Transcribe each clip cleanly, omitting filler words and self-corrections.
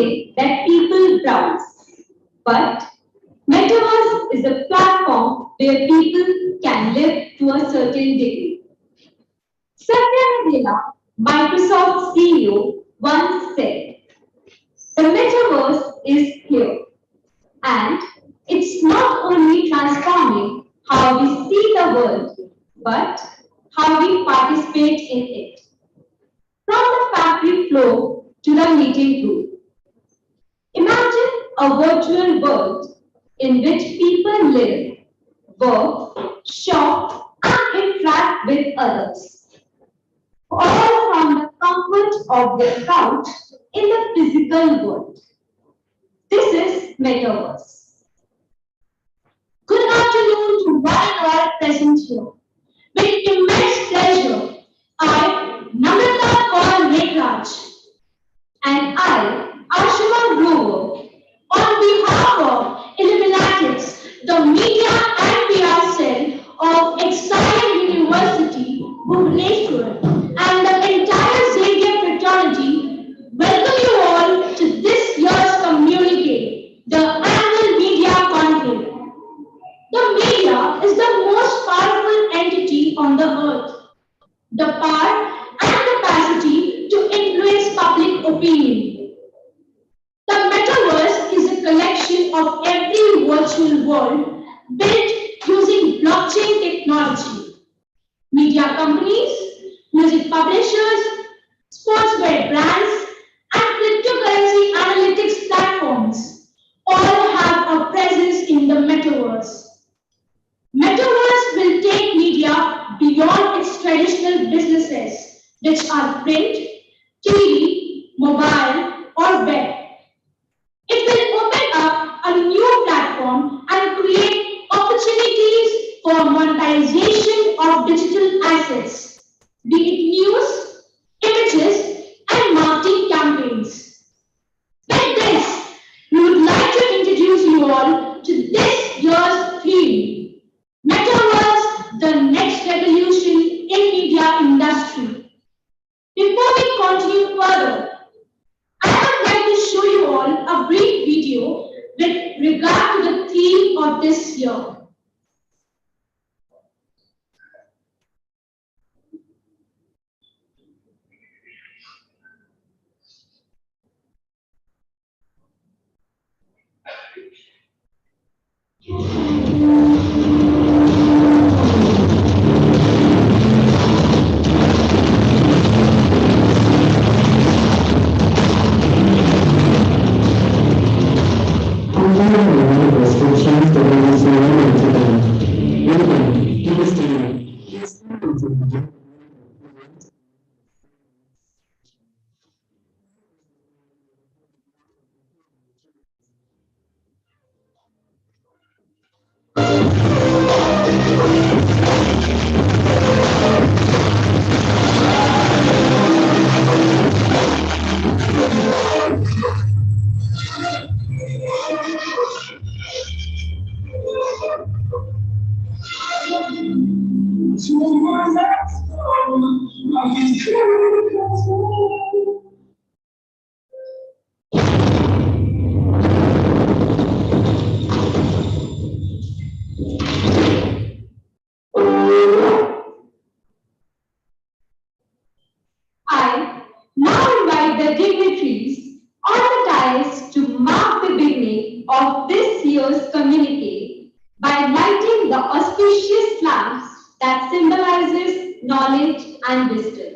market that people browse. But Metaverse is a platform where people can live to a certain degree. Satya Nadella, Microsoft CEO, once said, "The metaverse is here, and it's not only transforming how we see the world, but how we participate in it. From the factory floor to the meeting room. Imagine a virtual world in which people live, work, shop, and interact with others, all from the comfort of their couch in the physical world. This is Metaverse. Good afternoon to one and all present here. With immense pleasure, I, Namrata Kaur Mekraj, and I, Ashima Grover, on behalf of Illuminatics, the Media and PR Cell of Exile University, Bhubaneswar, and the entire Xavier fraternity, welcome you all to this year's Communiqué', the annual media conclave. The media is the most powerful entity on the earth. The power and capacity to influence public opinion. The metaverse is a collection of every virtual world built using blockchain technology. Media companies, music publishers, sportswear brands, and cryptocurrency analytics platforms all have a presence in the metaverse. Metaverse will take media beyond its traditional businesses, which are print, TV, mobile, or web. It will open up a new platform and create opportunities for monetization of digital assets, be it news, images, and marketing campaigns. With this, we would like to introduce you all to this year's theme, Metaverse, the next revolution in media industry. Before we continue further, I would like to show you all a brief video with regard to the theme of this year. I now invite the dignitaries on the dais to mark the beginning of this year's communique by lighting the auspicious lamps that symbolizes knowledge and wisdom.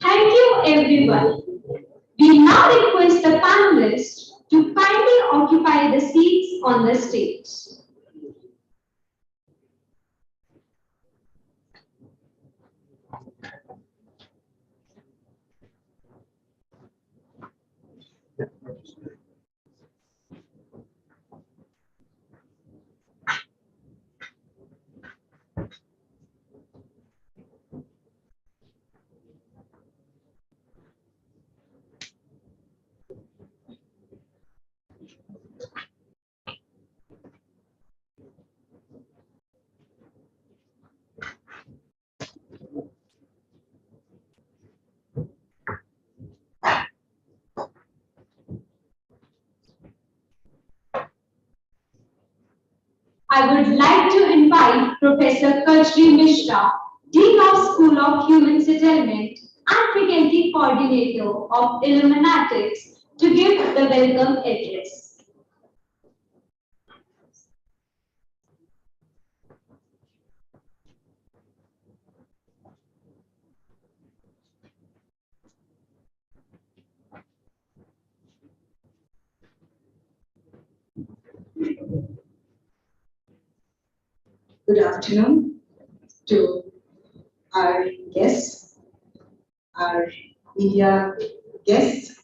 Thank you, everyone. We now request the panelists to kindly occupy the seats on the stage. I would like to invite Professor Kajri Mishra, Dean of School of Human Settlement and Faculty Coordinator of Illuminatics, to give the welcome address. Good afternoon to our guests, our media guests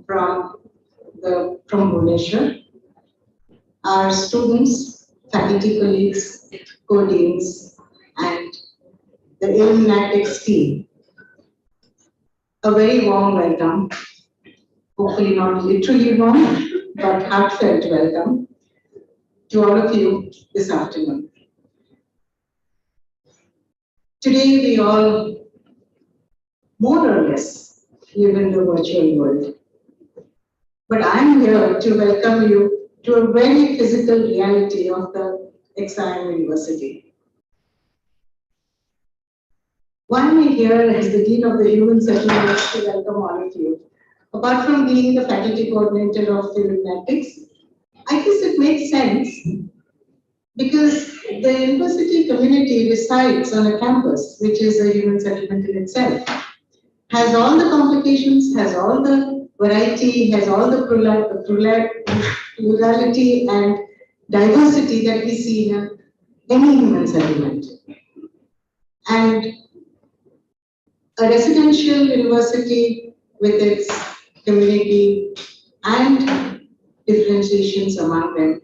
from Bhubaneswar, our students, faculty colleagues, co-deans, and the Illuminatics team. A very warm welcome, hopefully not literally warm, but heartfelt welcome to all of you this afternoon. Today we all, more or less, live in the virtual world. But I'm here to welcome you to a very physical reality of the XIM University. Why am I here as the Dean of the Human Settlements to welcome all of you? Apart from being the faculty coordinator of Illuminatics, I guess it makes sense because the university community resides on a campus, which is a human settlement in itself. Has all the complications, has all the variety, has all the plurality and diversity that we see in any human settlement. And a residential university with its community and differentiations among them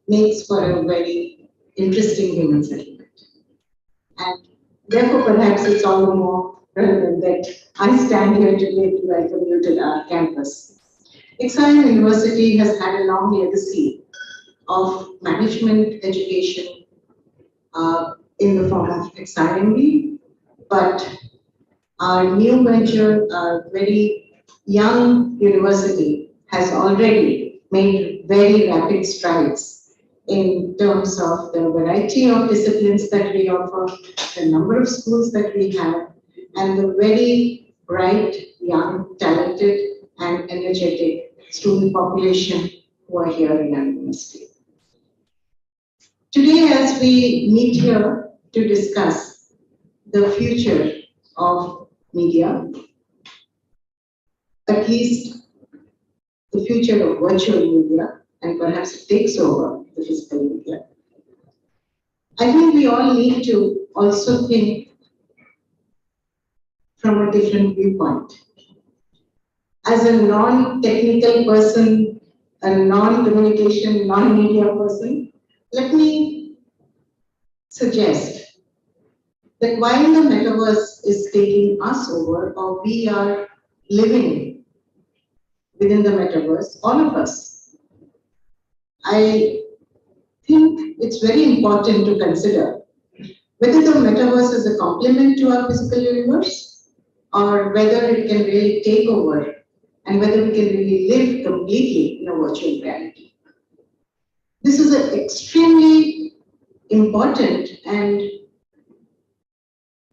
makes for a very interesting human settlement. And therefore, perhaps it's all the more relevant that I stand here today to welcome you to our campus. XIM University has had a long legacy of management education in the form of XIMB, but our new venture, our very young university, has already made very rapid strides in terms of the variety of disciplines that we offer, the number of schools that we have, and the very bright, young, talented, and energetic student population who are here in our university. Today, as we meet here to discuss the future of media, at least the future of virtual media, and perhaps it takes over the physical media, I think we all need to also think from a different viewpoint. As a non-technical person, a non-communication, non-media person, let me suggest that while the metaverse is taking us over, or we are living within the metaverse, all of us, I think it's very important to consider whether the metaverse is a complement to our physical universe, or whether it can really take over, and whether we can really live completely in a virtual reality. This is an extremely important, and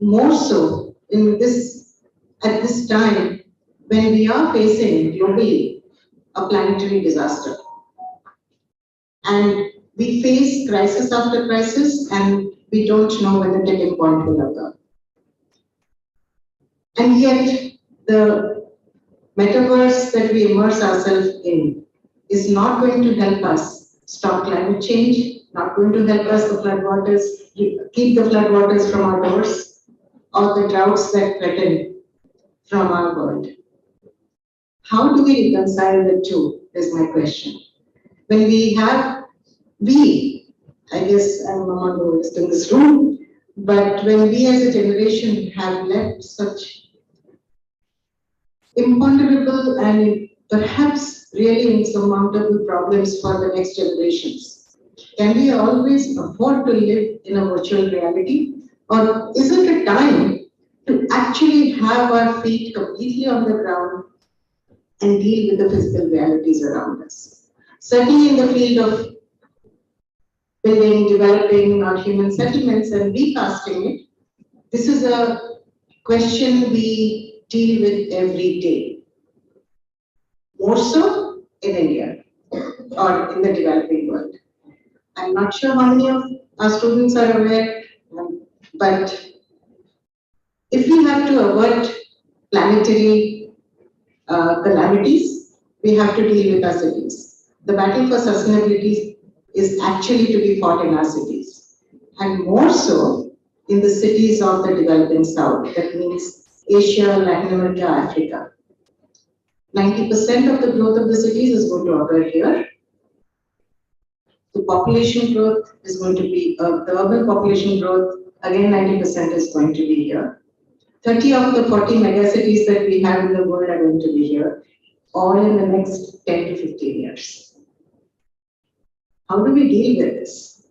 more so at this time when we are facing globally a planetary disaster. And we face crisis after crisis, and we don't know when the tipping point will occur. And yet, the metaverse that we immerse ourselves in is not going to help us stop climate change, not going to help us keep the floodwaters from our doors, or the droughts that threaten from our world. How do we reconcile the two is my question. When I guess I'm not the oldest in this room, but when we as a generation have left such imponderable and perhaps really insurmountable problems for the next generations, can we always afford to live in a virtual reality? Or is it a time to actually have our feet completely on the ground and deal with the physical realities around us? Certainly in the field of building, developing our human settlements and recasting it, this is a question we deal with every day. More so in India or in the developing world. I'm not sure how many of our students are aware, but if we have to avert planetary calamities, we have to deal with our cities. The battle for sustainability is actually to be fought in our cities, and more so in the cities of the developing South. That means Asia, Latin America, Africa. 90% of the growth of the cities is going to occur here. The population growth is going to be, the urban population growth, again 90% is going to be here. 30 of the 40 megacities that we have in the world are going to be here, all in the next 10 to 15 years. How do we deal with this?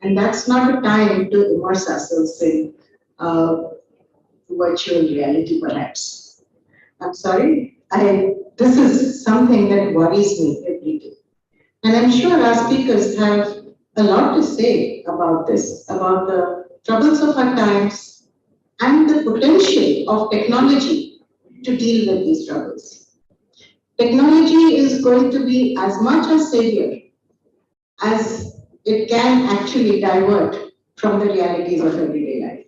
And that's not a time to immerse ourselves in virtual reality, perhaps. I'm sorry, this is something that worries me every day. And I'm sure our speakers have a lot to say about this, about the troubles of our times and the potential of technology to deal with these troubles. Technology is going to be as much a savior as it can actually divert from the realities of everyday life.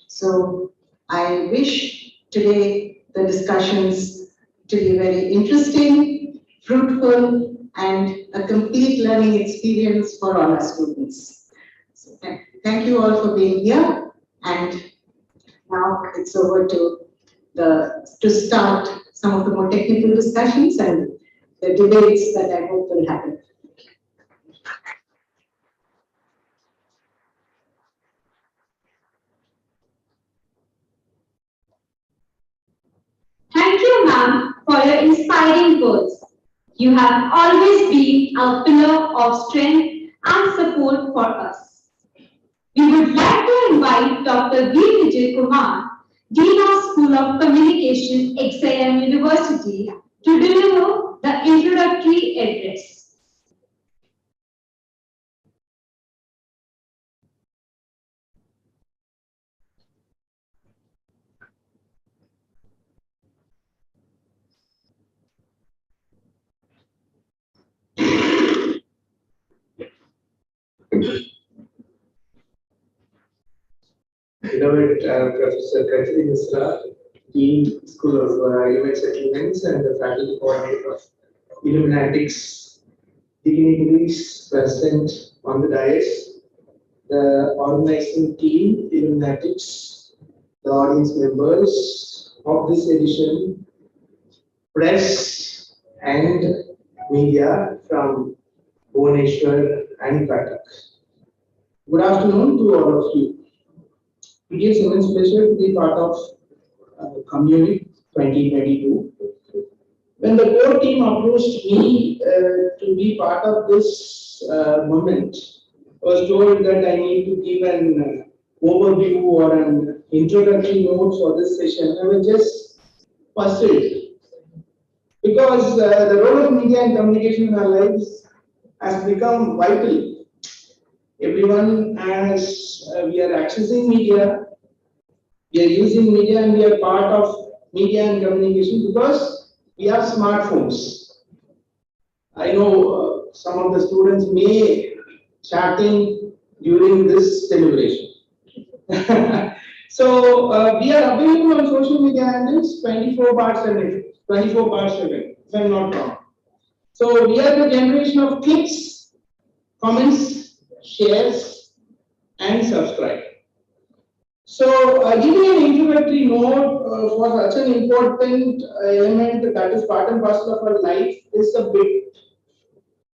So I wish today the discussions to be very interesting, fruitful, and a complete learning experience for all our students. So thank you all for being here, and now it's over to start some of the more technical discussions and the debates that I hope will happen. Thank you, ma'am, for for your inspiring words. You have always been a pillar of strength and support for us. We would like to invite Dr. V. Vijay Kumar, Dean of School of Communication, XIM University, to deliver the introductory address. Beloved Professor Kajri Misra, Dean School of Human Settlements and the faculty coordinator of Illuminatics, dignitaries present on the dais, the organizing team, Illuminatics, the audience members of this edition, press and media from Bhubaneswar and Cuttack. Good afternoon to all of you. It is immense pleasure to be part of Communiqué' 2022. When the core team approached me to be part of this moment, I was told that I need to give an overview or an introductory note for this session. I was just puzzled because the role of media and communication in our lives has become vital. Everyone, as we are accessing media, we are using media and we are part of media and communication because we have smartphones. I know some of the students may chatting during this celebration. So we are available on social media handles 24/7, if I'm not wrong. So we are the generation of clicks, comments, shares, and subscribe. So, giving an introductory note for such an important element that is part and parcel of our life is a bit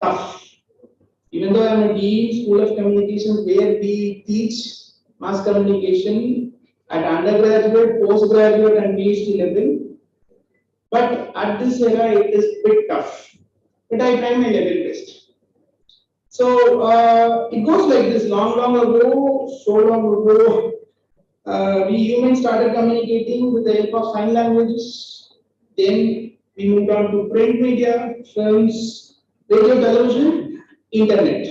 tough. Even though I am a dean, School of Communications, where we teach mass communication at undergraduate, postgraduate, and PhD level, but at this era it is a bit tough. But I try my level best. So it goes like this: long ago, so long ago. We humans started communicating with the help of sign languages. Then we moved on to print media, films, radio, television, internet.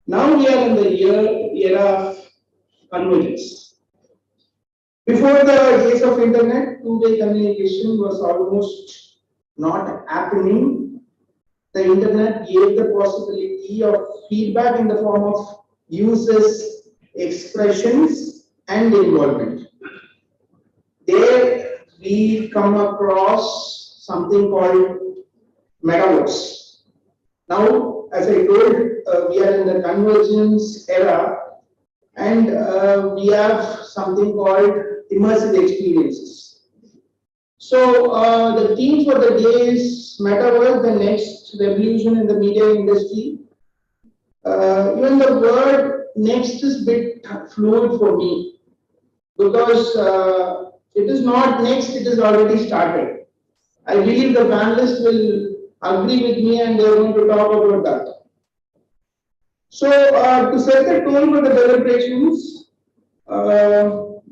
Now we are in the era of convergence. Before the days of internet, two-way communication was almost not happening. The internet gave the possibility of feedback in the form of users' expressions and involvement. There we come across something called metaverse. Now, as I told, we are in the convergence era, and we have something called immersive experiences. So the theme for the day is metaverse, the next revolution in the media industry. Even the word next is a bit fluid for me, because it is not next, it is already started. I believe the panelists will agree with me and they are going to talk about that. So, to set the tone for the deliberations,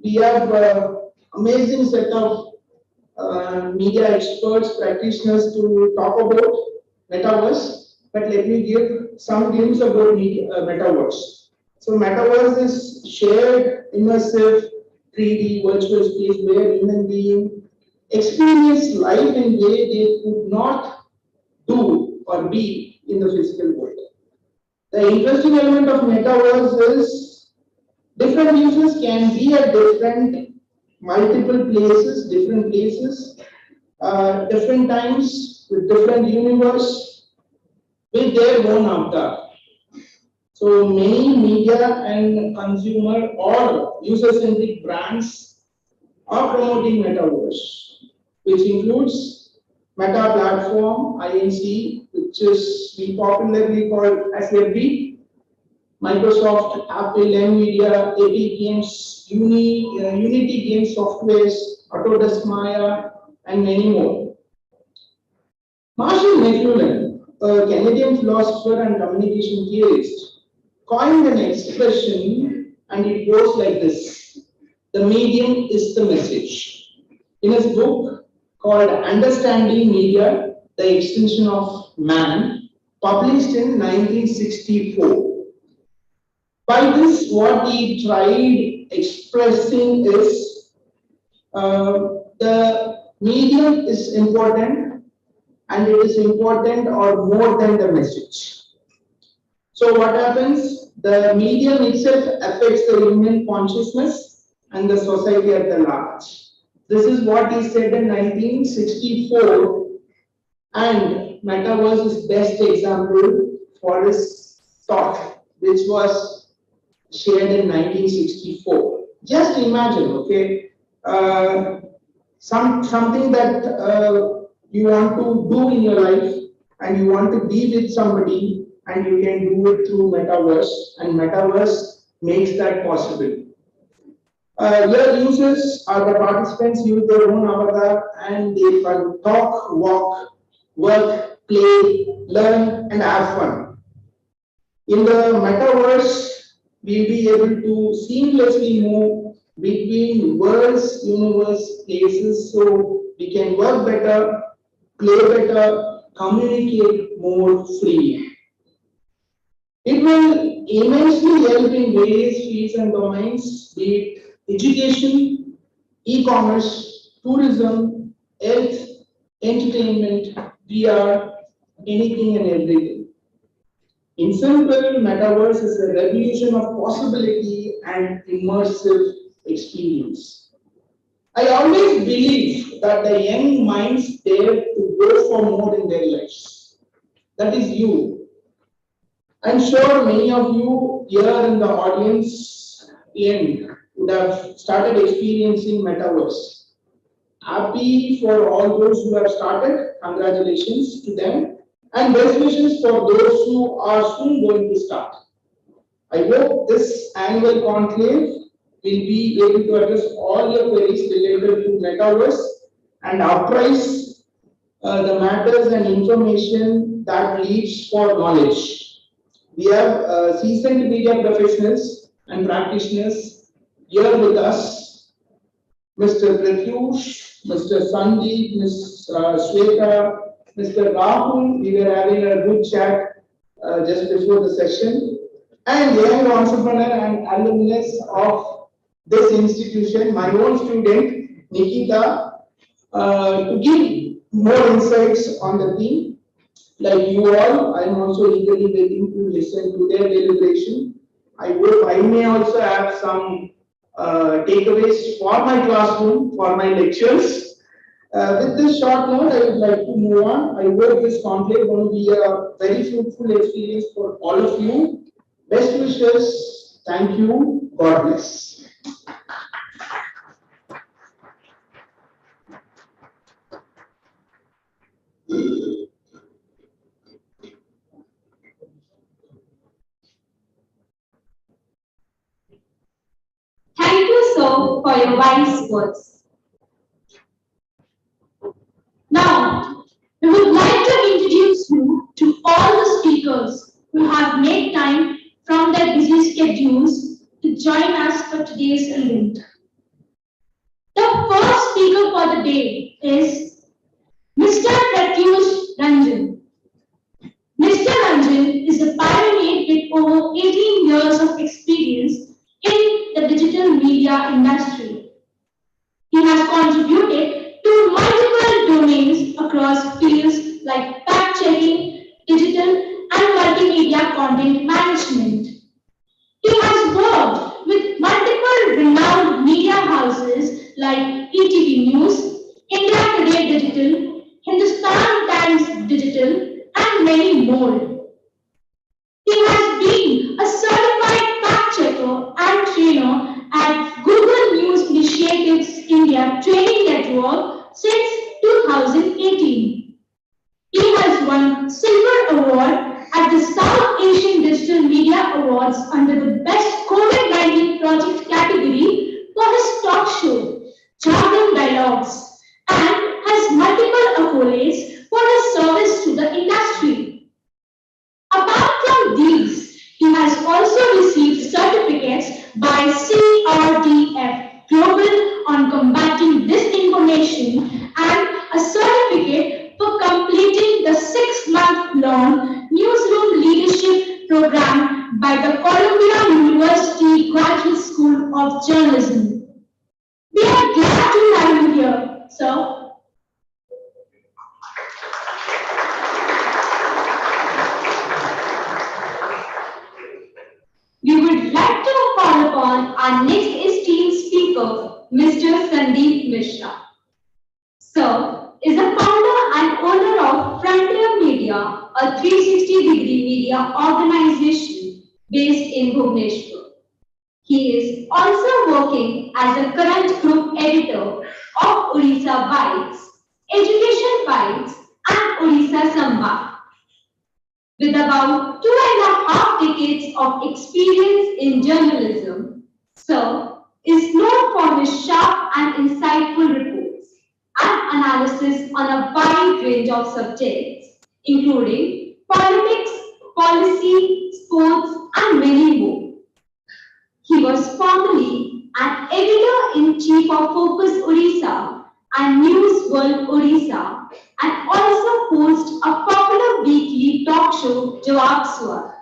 we have amazing set of media experts, practitioners to talk about metaverse. But let me give some glimpse about metaverse. So, metaverse is shared, immersive, 3D virtual space where human beings experience life in a way they could not do or be in the physical world. The interesting element of metaverse is different users can be at multiple places, different times with different universe with their own avatar. So many media and consumer or user-centric brands are promoting metaverse, which includes Meta Platform, INC, which is we popularly call as FB, Microsoft, Apple, NVIDIA, Epic Games, Unity Game Softwares, Autodesk Maya, and many more. Marshall McLuhan, a Canadian philosopher and communication theorist, coined an expression and it goes like this: the medium is the message. In his book called Understanding Media, the Extension of Man, published in 1964. By this, what he tried expressing is the medium is important and it is important or more than the message. So what happens? The medium itself affects the human consciousness and the society at the large. This is what he said in 1964, and metaverse is best example for his thought, which was shared in 1964. Just imagine, okay, something that you want to do in your life, and you want to be with somebody, and you can do it through metaverse, and metaverse makes that possible. Your users are the participants use their own avatar and they can talk, walk, work, play, learn, and have fun. In the metaverse, we'll be able to seamlessly move between worlds, universe, places, so we can work better, play better, communicate more freely. It will immensely help in various fields and domains, be it education, e-commerce, tourism, health, entertainment, VR, anything and everything. In simple, metaverse is a revolution of possibility and immersive experience. I always believe that the young minds dare to go for more in their lives. That is you. I'm sure many of you here in the audience would have started experiencing metaverse. Happy for all those who have started. Congratulations to them. And best wishes for those who are soon going to start. I hope this annual conclave will be able to address all your queries related to metaverse and apprise the matters and information that leads for knowledge. We have seasoned media professionals and practitioners here with us, Mr. Pratyush, Mr. Sandeep, Ms. Sweta, Mr. Rahul. We were having a good chat just before the session. And young entrepreneur and alumnus of this institution, my own student, Nikita, to give more insights on the theme. Like you all, I am also eagerly waiting to listen to their deliberation. I hope I may also have some takeaways for my classroom, for my lectures. With this short note, I would like to move on. I hope this conclave is going to be a very fruitful experience for all of you. Best wishes. Thank you. God bless. Thank you, sir, for your wise words. Now, we would like to introduce you to all the speakers who have made time from their busy schedules to join us for today's event. The first speaker for the day is Mr. Pratyush Ranjan. Mr. Ranjan is a pioneer with over 18 years of experience in the digital media industry. He has contributed to multiple domains across fields like fact-checking, digital and multimedia content management. He has worked with multiple renowned media houses like ETV News, India Today Digital, Hindustan Times Digital, and many more. He has been a certified fact checker and trainer at Google News Initiatives India Training Network since 2018. He has won Silver Award at the South Asian Digital Media Awards under the Best COVID-19 Project category for his talk show, Jargon Dialogues, and has multiple accolades for his service of journalism. We are glad to have you here, sir. We would like to call upon our next esteemed speaker, Mr. Sandeep Mishra. Sir is a founder and owner of Frontier Media, a 360-degree media organization based in Bhubaneswar. He is also working as a current group editor of Odisha Bites, Education Bites, and Odisha Samba. With about 2.5 decades of experience in journalism, Sir is known for his sharp and insightful reports and analysis on a wide range of subjects, including politics, policy, sports, and many more. He was formerly an editor-in-chief of Focus Odisha and News World Odisha, and also hosts a popular weekly talk show, Jawab Swar.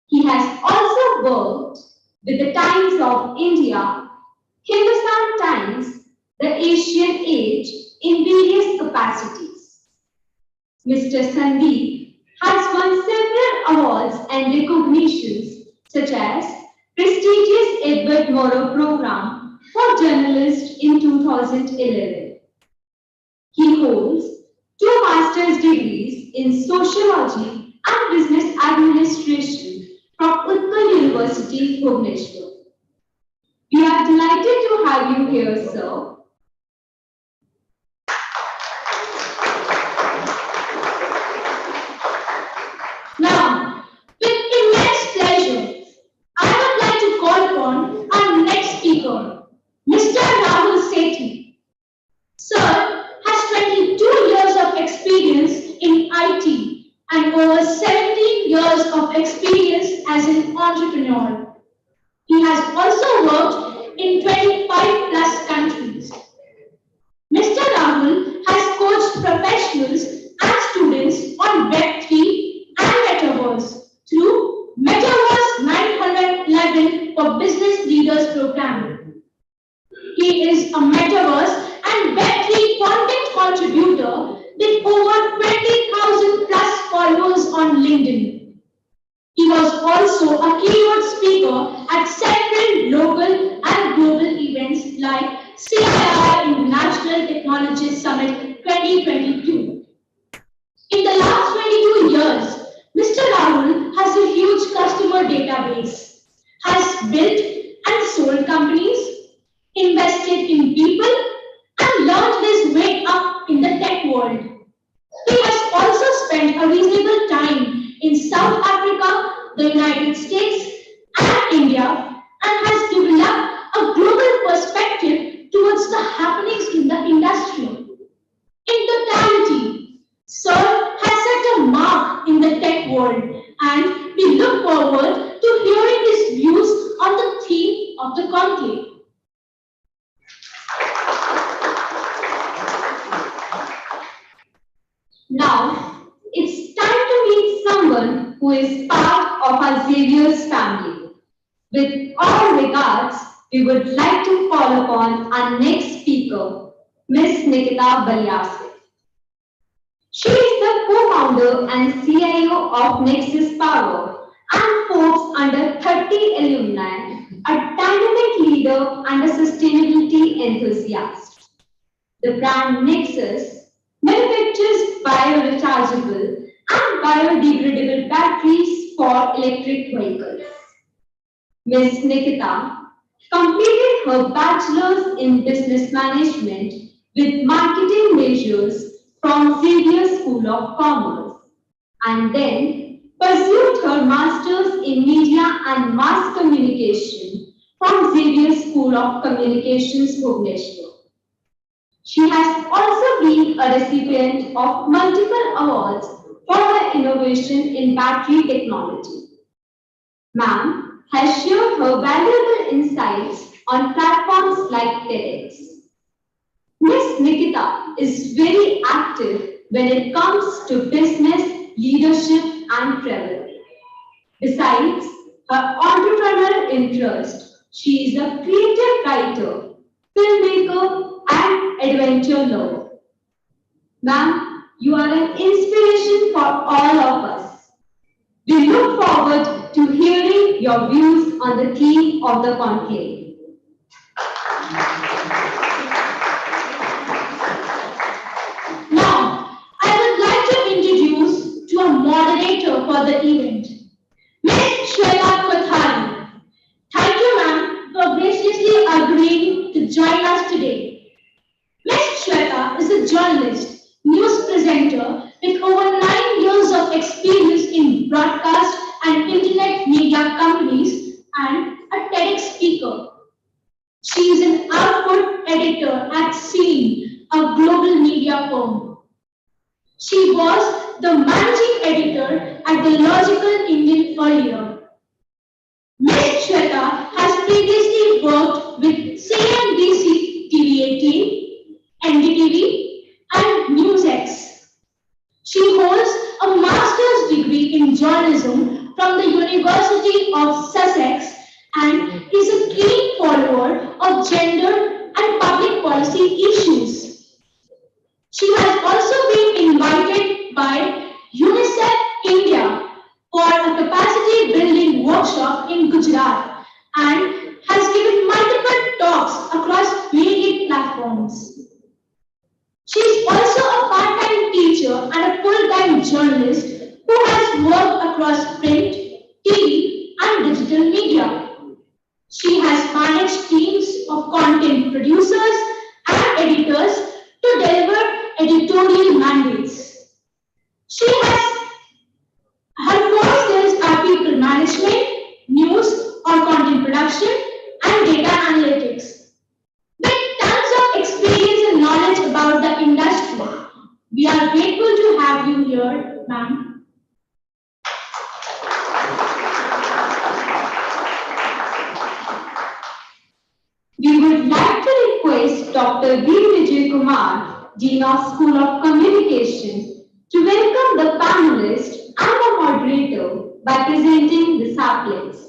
He has also worked with the Times of India, Hindustan Times, the Asian Age in various capacities. Mr. Sandeep has won several awards and recognitions such as prestigious Edward Morrow Program for Journalists in 2011. He holds 2 master's degrees in Sociology and Business Administration from Utkal University, Bhubaneswar. We are delighted to have you here, sir. Now, with immense pleasure, I would like to call upon our next speaker, Mr. Rahul Sethi. Sir has 22 years of experience in IT and over 17 years of experience as an entrepreneur. He has also worked in 25 plus countries. Mr. Rahul has coached professionals and students on Web3 and Metaverse through Metaverse 911 for Business Leaders program. He is a Metaverse and Web3 content contributor with over 20,000 plus followers on LinkedIn. He was also a keynote speaker at several local and global events like CII International Technology Summit 2022. In the last 22 years, Mr. Rahul has a huge customer database, has built and sold companies, invested in people, and learned his way up in the tech world. He has also spent a reasonable time in South Africa, the United States, and India, and has developed a global perspective towards the happenings in the industry. In totality, Sir has set a mark in the tech world, and we look forward to hearing his views on the theme of the conclave. Now, it's time to meet someone who is part of our Xavier's family. With all regards, we would like to call upon our next speaker, Ms. Nikita Balyase. She is the co-founder and CIO of Nexus Power and Forbes Under 30 alumni, a dynamic leader and a sustainability enthusiast. The brand Nexus manufactures biorechargeable and biodegradable batteries for electric vehicles. Ms. Nikita completed her bachelor's in business management with marketing majors from Xavier School of Commerce and then pursued her master's in media and mass communication from Xavier School of Communications, Bhubaneswar. She has also been a recipient of multiple awards for her innovation in battery technology. Ma'am has shared her valuable insights on platforms like TEDx. Ms. Nikita is very active when it comes to business, leadership, and travel. Besides her entrepreneurial interest, She is a creative writer, filmmaker, and adventure lover. Ma'am, you are an inspiration for all of us. We look forward to hearing your views on the theme of the conclave. Now, I would like to introduce to a moderator for the event, Ms. Shweta Kothari. Thank you, ma'am, for graciously agreeing to join us today. Ms. Shweta is a journalist, news presenter with over 9 years of experience in broadcast and internet media companies and a TEDx speaker. She is an output editor at Scene, a global media firm. She was the managing editor at the Logical Indian earlier. Ms. Shweta has previously worked with CNBC TV18, NDTV, and NewsX. She holds a master's degree in journalism from the University of Sussex and is a keen follower of gender and public policy issues. She has also been invited by UNICEF India for a capacity building workshop in Gujarat and has given multiple talks across varied platforms. She is also a part-time teacher and a full-time journalist who has worked across print, TV, and digital media. She has managed teams of content producers and editors to deliver editorial mandates. She has her core skills are people management, news or content production, and data analytics. With tons of experience and knowledge about the industry, we are grateful to have you here, ma'am. We would like to request Dr. V. Vijay Kumar, Dean of School of Communication, to welcome the panelists and the moderator by presenting the saplings.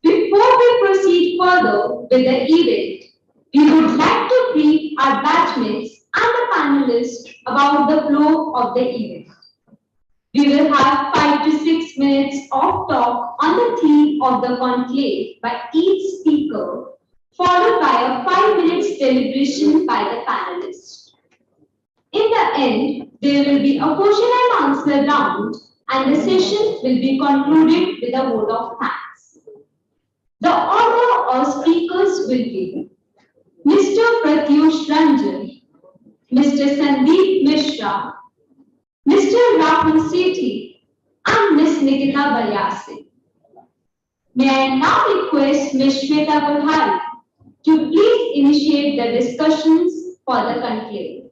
Before we proceed further with the event, we would like to brief our batchmates and the panelists about the flow of the event. We will have 5 to 6 minutes of talk on the theme of the conclave by each speaker, followed by a 5 minutes deliberation by the panelists. In the end, there will be a question and answer round, and the session will be concluded with a vote of thanks. The order of speakers will be Mr. Pratyush Ranjan, Mr. Sandeep Mishra, Mr. Rahul Sethi, and Ms. Nikita Balyase. May I now request Ms. Shweta Kothari to please initiate the discussions for the conclave.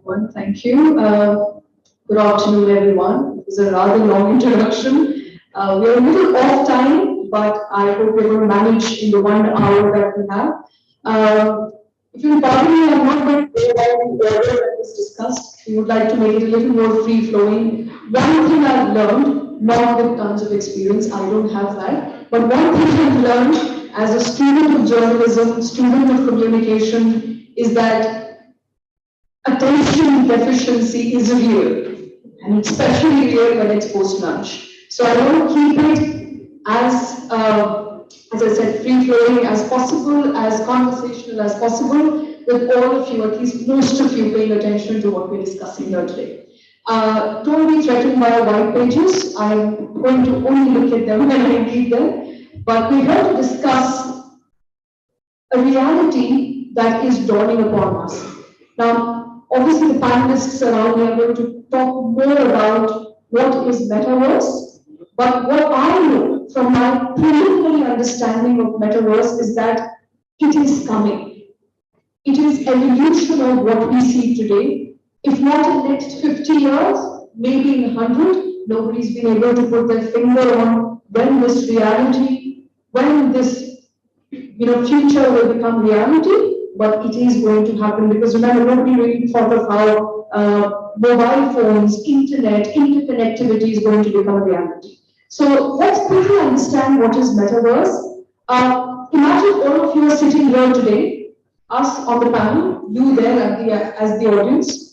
everyone. Thank you. Good afternoon, everyone. It was a rather long introduction. We're a little off time, but I hope we're going to manage in the 1 hour that we have. If you'll pardon me, I'm not going to go by the order that was discussed. We would like to make it a little more free-flowing. One thing I've learned, not with tons of experience, I don't have that, but one thing I've learned as a student of journalism, student of communication, is that attention deficiency is real, and it's especially real when it's post-lunch. So I want to keep it as I said, free-flowing as possible, as conversational as possible, with all of you, at least most of you, paying attention to what we're discussing here today. Don't be threatened by white pages. I'm going to only look at them when I need them. But we're here to discuss a reality that is dawning upon us. Now, obviously, the panelists around me are going to talk more about what is metaverse, but what I know from my preliminary understanding of metaverse is that it is coming. It is evolution of what we see today. If not in the next 50 years, maybe in 100, nobody's been able to put their finger on when this reality, when this future will become reality, but it is going to happen because remember, nobody really thought of how mobile phones, internet, interconnectivity is going to become a reality. So let's quickly understand what is metaverse. Imagine all of you are sitting here today, us on the panel, you there as the audience,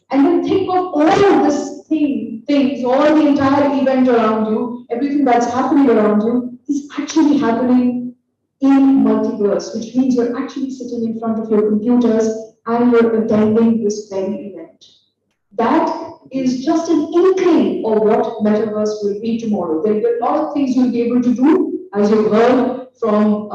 and then think of all of this things, all the entire event around you, everything that's happening around you is actually happening in multiverse, which means you're actually sitting in front of your computers and you're attending this very event. That is just an inkling of what metaverse will be tomorrow. There will be a lot of things you'll be able to do, as you've heard from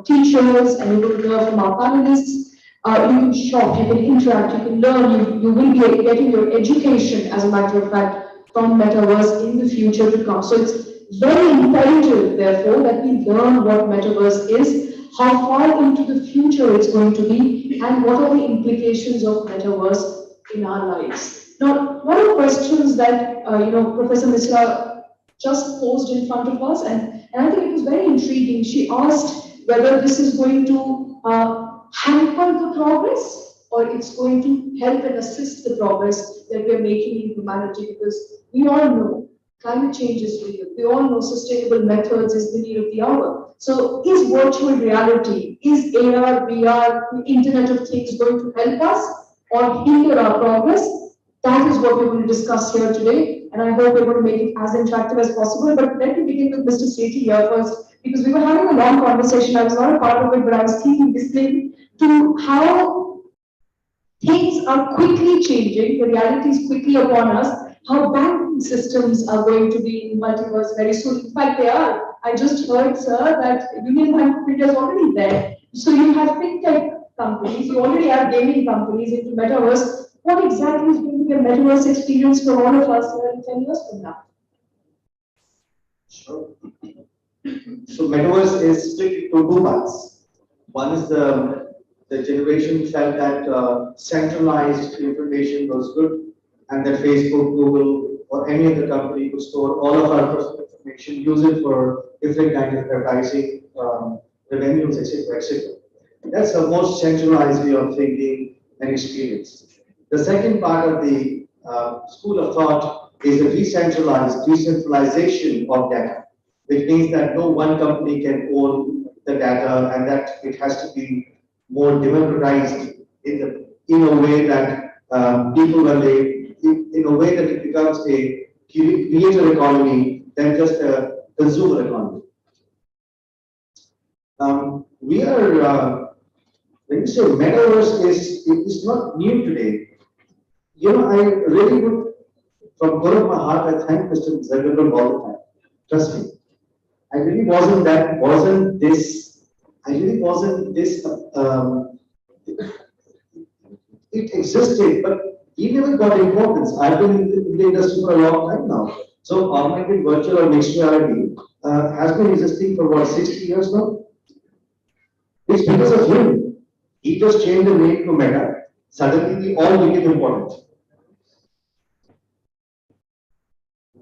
teachers, and you will hear from our panelists. You can shop, you can interact, you can learn, you will be getting your education, as a matter of fact, from metaverse in the future to come. So it's very imperative, therefore, that we learn what metaverse is, how far into the future it's going to be, and what are the implications of metaverse in our lives. Now, one of the questions that Professor Misra just posed in front of us, and I think it was very intriguing. She asked whether this is going to hamper the progress, or it's going to help and assist the progress that we're making in humanity, because we all know climate change is real. We all know sustainable methods is the need of the hour. So is virtual reality, is AR, VR, Internet of Things going to help us or hinder our progress? That is what we're going to discuss here today, and I hope we're going to make it as interactive as possible. But let me begin with Mr. Sethi here first, because we were having a long conversation. I was not a part of it, but I was thinking listening to how things are quickly changing, the reality is quickly upon us, how banking systems are going to be in multiverse very soon. In fact, they are. I just heard, sir, that Union Bank of India is already there. So you have fintech companies, you already have gaming companies into metaverse. What exactly is going to be a metaverse experience for all of us here in 10 years from now? Sure. So metaverse is split into two parts. One is the generation felt that centralized information was good, and that Facebook, Google, or any other company could store all of our personal information, use it for different kinds of advertising, revenues, etc., etc. That's the most centralized way of thinking and experience. The second part of the school of thought is the decentralization of data, which means that no one company can own the data, and that it has to be more democratized in a way that people, in a way that it becomes a creator economy than just a consumer economy. When you say metaverse is not new today. I really would, from core of my heart, I thank Mr. Zagabram all the time. Trust me. I really wasn't this, it existed, but we never got importance. I've been in the industry for a long time now. So augmented virtual or mixed reality has been existing for what, 60 years now? It's because of him. He just changed the name to Meta. suddenly we all became important.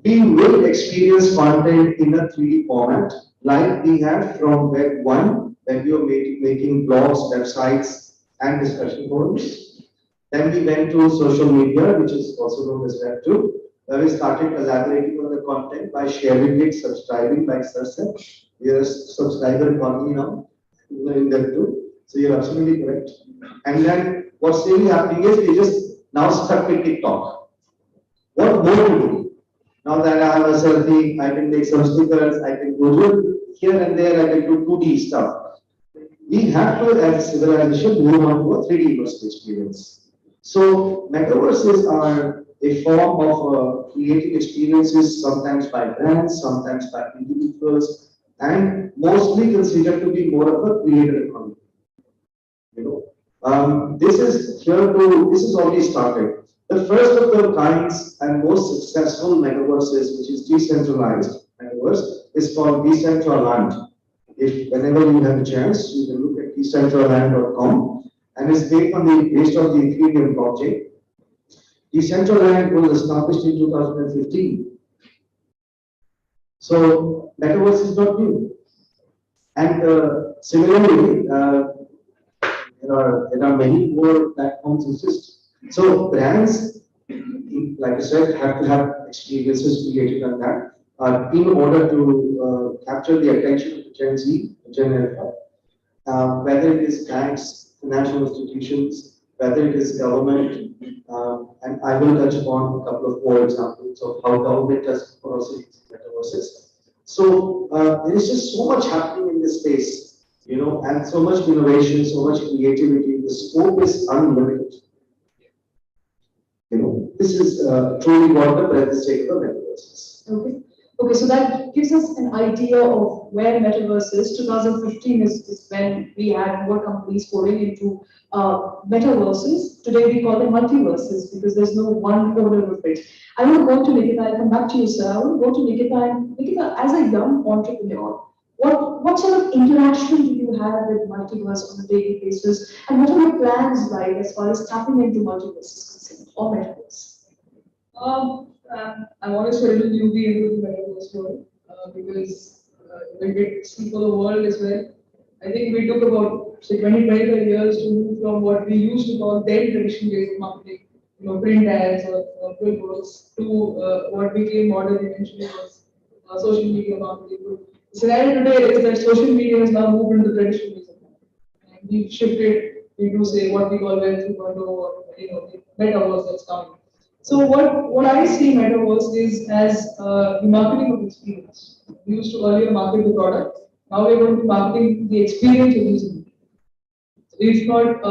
We will experience content in a 3D format, like we have from Web 1, when we were making blogs, websites, and discussion forums. Then we went to social media, which is also known as Web 2, where we started collaborating on the content by sharing it, subscribing, like Sir said. We are a subscriber economy now in Web 2. So you're absolutely correct. And then what's really happening is we just now stuck with TikTok. What more to do? Now that I have a selfie, I can make some stickers, I can go to here and there, I can do 2D stuff. We have to, as a civilization, move on to a 3D immersive experience. So metaverses are a form of creating experiences, sometimes by brands, sometimes by individuals, and mostly considered to be more of a creator economy. You know, this is already started. The first of the kinds and most successful metaverses, which is decentralized metaverse, is called Decentraland. If whenever you have a chance, you can look at decentraland.com, and it's based on the Ethereum blockchain. Decentraland was established in 2015. So metaverse is not new. And similarly, there are many more platforms exist. So brands, like I said, have to have experiences created on that in order to capture the attention of the Gen Z, Gen Alpha, whether it is banks, financial institutions, whether it is government, and I will touch upon a couple of more examples of how government has policies metaverses. So there is just so much happening in this space, and so much innovation, so much creativity. The scope is unlimited. This is truly what the present state of the metaverse is. Okay, so that gives us an idea of where metaverse is. 2015 is when we had more companies pouring into metaverses. Today we call them multiverses because there's no one owner of it. I want to go to Nikita. I'll come back to you, sir. I want to go to Nikita. And Nikita, as a young entrepreneur, what sort of interaction do you have with multiverse on a daily basis? And what are your plans like as far as tapping into multiverse is concerned or metaverse? I'm honestly a little newbie into the metaverse world because when we see for the world as well, I think we took about say 20-25 years to move from what we used to call dead traditional ways of marketing, print ads or billboards, to what became modern eventually was social media marketing. The scenario today is that social media has now moved into traditional ways of marketing, and we've shifted into say what we call Web 2.0 or the metaverse that's coming. So what I see metaverse is as the marketing of experience. We used to earlier market the product. Now we're going to be marketing the experience of using it. So if not,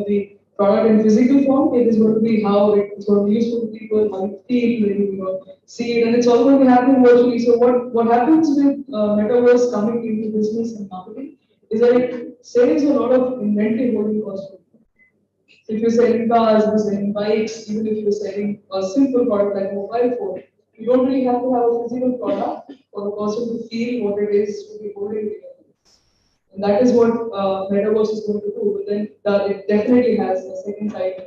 the product in physical form, it is going to be how it's going to be useful to people, how you feel when you see it, and it's all going to happen virtually. So what happens with metaverse coming into business and marketing is that it saves a lot of inventory holding costs. If you're selling cars, if you're selling bikes, even if you're selling a simple product like a mobile phone, you don't really have to have a physical product for the person to feel what it is to be holding it. And that is what metaverse is going to do. But then it definitely has a second side,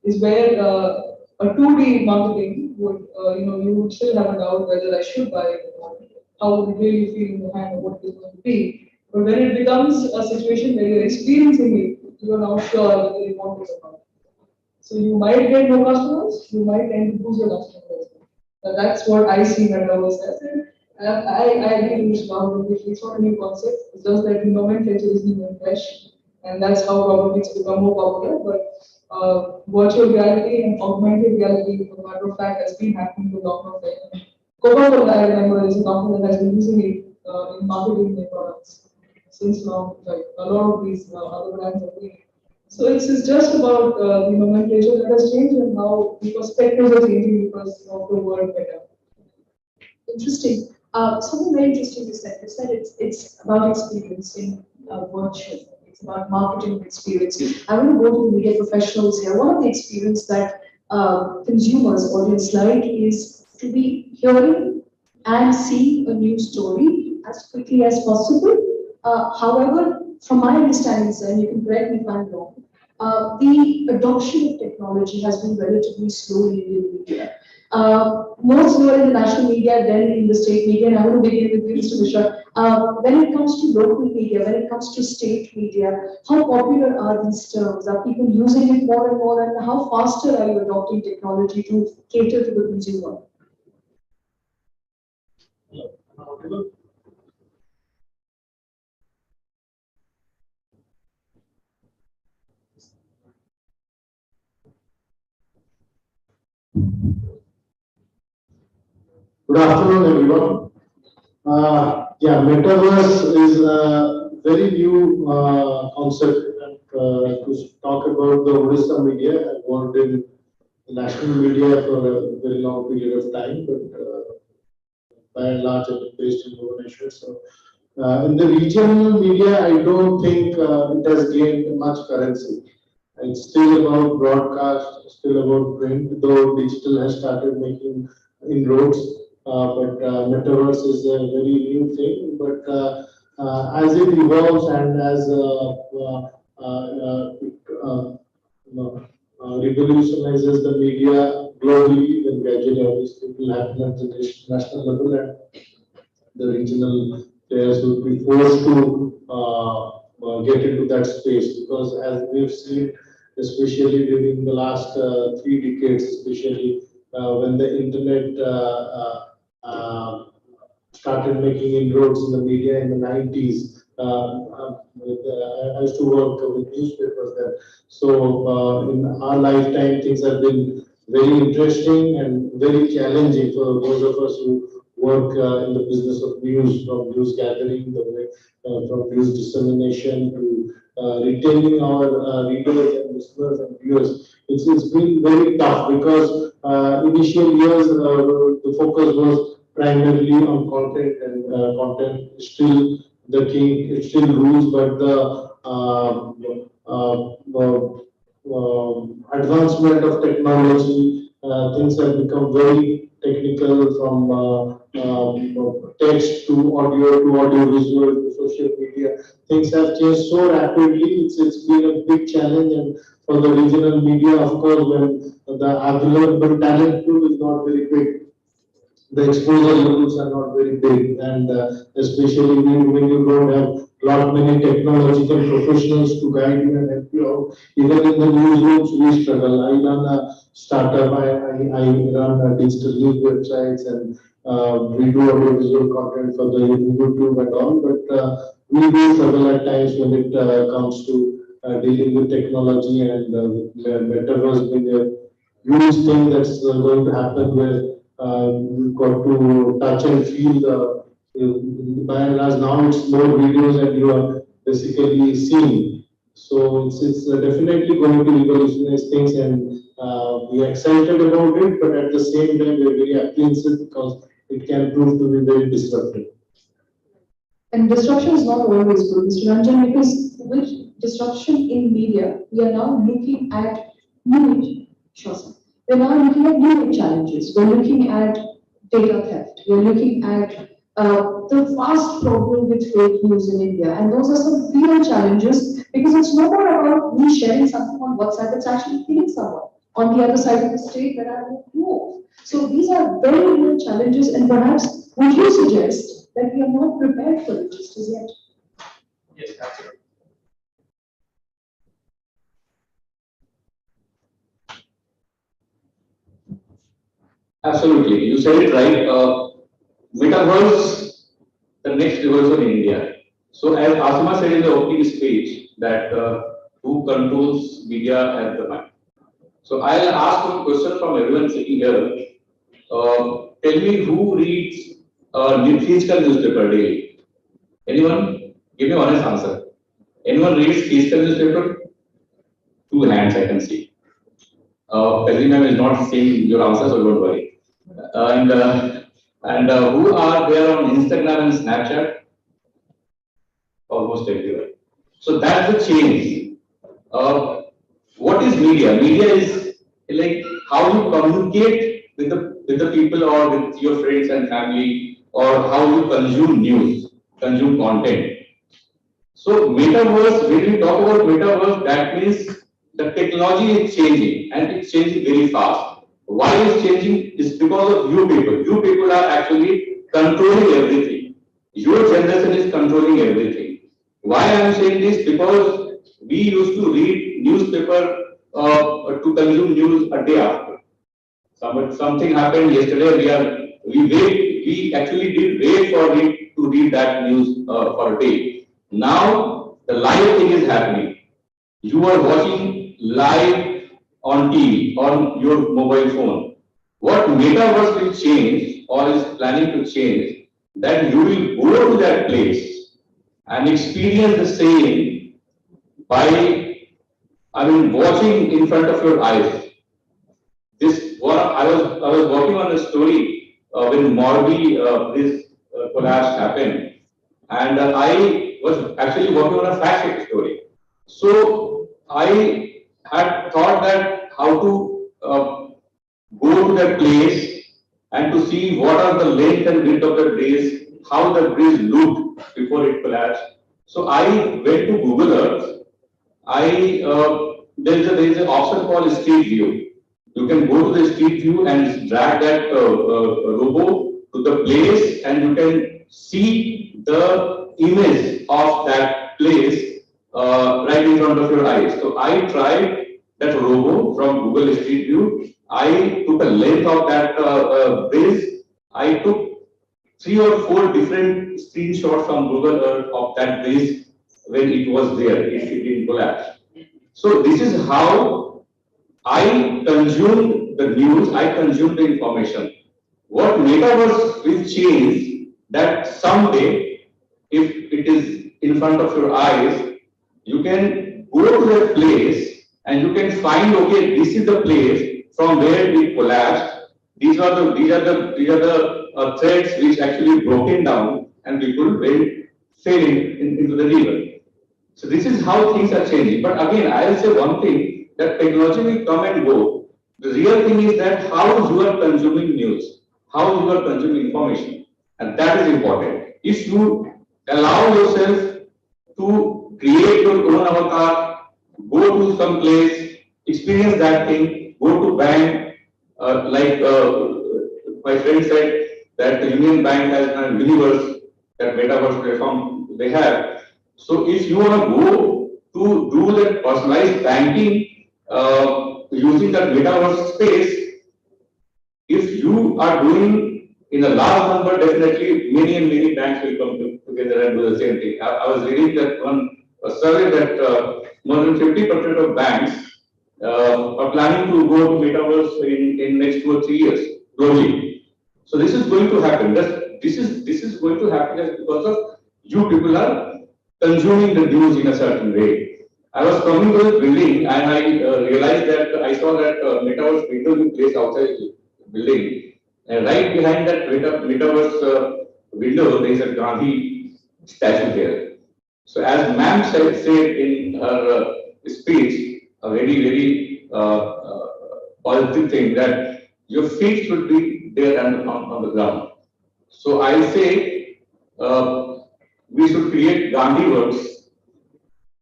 is where a 2D marketing would, you would still have a doubt whether I should buy it or not, how would it really feel in the hand of what it is going to be. But when it becomes a situation where you're experiencing it, you are not sure whether you want it or not. So you might get more customers, you might tend to lose your customers. But that's what I see metaverse as. I agree with Mr. It's not a new concept. It's just that nomenclature is new and fresh, and that's how probably it's become more popular. But virtual reality and augmented reality, as a matter of fact, has been happening for a long time. Coca-Cola, I remember, is a company that has been using it in marketing their products since long. Like a lot of these other brands are doing it. So it's just about the nomenclature that has changed and how the perspectives are changing because of the word better. Interesting. Something very interesting you said. You said it's about experiencing virtual. It's about marketing experience. I want to go to the media professionals here. One of the experience that consumers, audience like is to be hearing and see a news story as quickly as possible. However, from my understanding, sir, and you can correct me if I'm wrong, the adoption of technology has been relatively slow in Indian media. More slower in the national media than in the state media. And I want to begin with you, Mr. Mishra. When it comes to local media, when it comes to state media, how popular are these terms? Are people using it more and more? And how faster are you adopting technology to cater to the consumer? Good afternoon, everyone. Yeah, metaverse is a very new concept. To talk about the Odisha media, I've worked in the national media for a very long period of time, but by and large, I've been based in Bhubaneswar. So, in the regional media, I don't think it has gained much currency. It's still about broadcast, still about print, though digital has started making inroads. But metaverse is a very new thing. But as it evolves and as revolutionizes the media globally, then gradually, obviously, it will happen at the national level, and the regional players will be forced to get into that space, because as we've seen, especially during the last 3 decades, especially when the internet started making inroads in the media in the 90s. I used to work with newspapers then. So in our lifetime, things have been very interesting and very challenging for those of us who work in the business of news, from news gathering, from news dissemination to retaining our readers and listeners and viewers. It's been very tough, because initial years the focus was primarily on content, and content is still the king, it still rules, but the advancement of technology, things have become very technical, from text to audio visual to social media. Things have changed so rapidly. It's been a big challenge, and for the regional media, of course, when the available talent pool is not very big, the exposure levels are not very big, and especially when you don't have lot many technological professionals to guide you and help you out. Even in the newsrooms, we struggle. I run a startup. I run digital news websites, and we do audiovisual content for the YouTube and all. But we do struggle at times when it comes to dealing with technology, and metaverse being a huge thing that's going to happen, where you've got to touch and feel the, by and large now it's more videos and you are basically seeing. So it's definitely going to revolutionize things, and we are excited about it, but at the same time we are very apprehensive, because it can prove to be very disruptive. And disruption is not always good, Mr. Ranjan, because with disruption in media, we are now looking at new, sure, sir. We're now looking at new challenges. We're looking at data theft. We're looking at the vast problem with fake news in India. And those are some real challenges, because it's no more about me sharing something on WhatsApp, it's actually killing someone on the other side of the state that I don't know. So these are very real challenges, and perhaps would you suggest that we are not prepared for it just as yet? Yes, absolutely. Absolutely, you said it right. Metaverse, the next revolution in India. So as Asima said in the opening speech, that who controls media at the mind. So I'll ask one question from everyone sitting here. Tell me who reads physical newspaper daily? Anyone? Give me honest answer. Anyone reads physical newspaper? 2 hands I can see. Pelli ma'am is not seeing your answer, so don't worry. And who are there on Instagram and Snapchat? Almost everywhere. So that's the change. What is media? Media is like how you communicate with the people, or with your friends and family, or how you consume news, consume content. So metaverse, when we talk about metaverse, that means the technology is changing and it's changing very fast. Why it's changing is because of you people. You people are actually controlling everything. Your generation is controlling everything. Why I am saying this? Because we used to read newspaper to consume news a day after. Something happened yesterday. We actually did wait for it to read that news for a day. Now the live thing is happening. You are watching live on TV, on your mobile phone. What metaverse will change or is planning to change, that you will go to that place and experience the same by, watching in front of your eyes. I was working on a story when Morbi this collapse happened, and I was actually working on a fact story. So I had thought that how to go to that place and to see what are the length and width of the bridge, how the bridge looked before it collapsed. So I went to Google Earth. There is an option called Street View. You can go to the Street View and drag that robo to the place, and you can see the image of that place right in front of your eyes. So I tried that robo from Google Street View. I took a length of that bridge. I took 3 or 4 different screenshots from Google Earth of that bridge when it was there. It didn't collapse. So this is how I consume the news, I consume the information. What metaverse will change, that someday, if it is in front of your eyes, you can go to that place and you can find, okay, this is the place from where it collapsed. These are the threads which actually broken down and people fell into the river. So this is how things are changing. But again, I will say one thing, that technology will come and go. The real thing is that how you are consuming news, how you are consuming information, and that is important. If you allow yourself to create your own avatar, go to some place, experience that thing, go to bank, like my friend said that the Union Bank has a universe, that metaverse platform they have. So if you want to go to do that personalized banking using that metaverse space, if you are doing in a large number, definitely many and many banks will come together and do the same thing. I was reading that one survey that more than 50% of banks are planning to go to metaverse in next 2 or 3 years globally. So this is going to happen. This is going to happen just because of you people are consuming the news in a certain way. I was coming to the building and I realized that I saw that metaverse window being placed outside the building. And right behind that metaverse window, there is a Gandhi statue there. So as ma'am said in her speech, a very positive thing, that your feet should be there on the ground. So I say we should create Gandhi works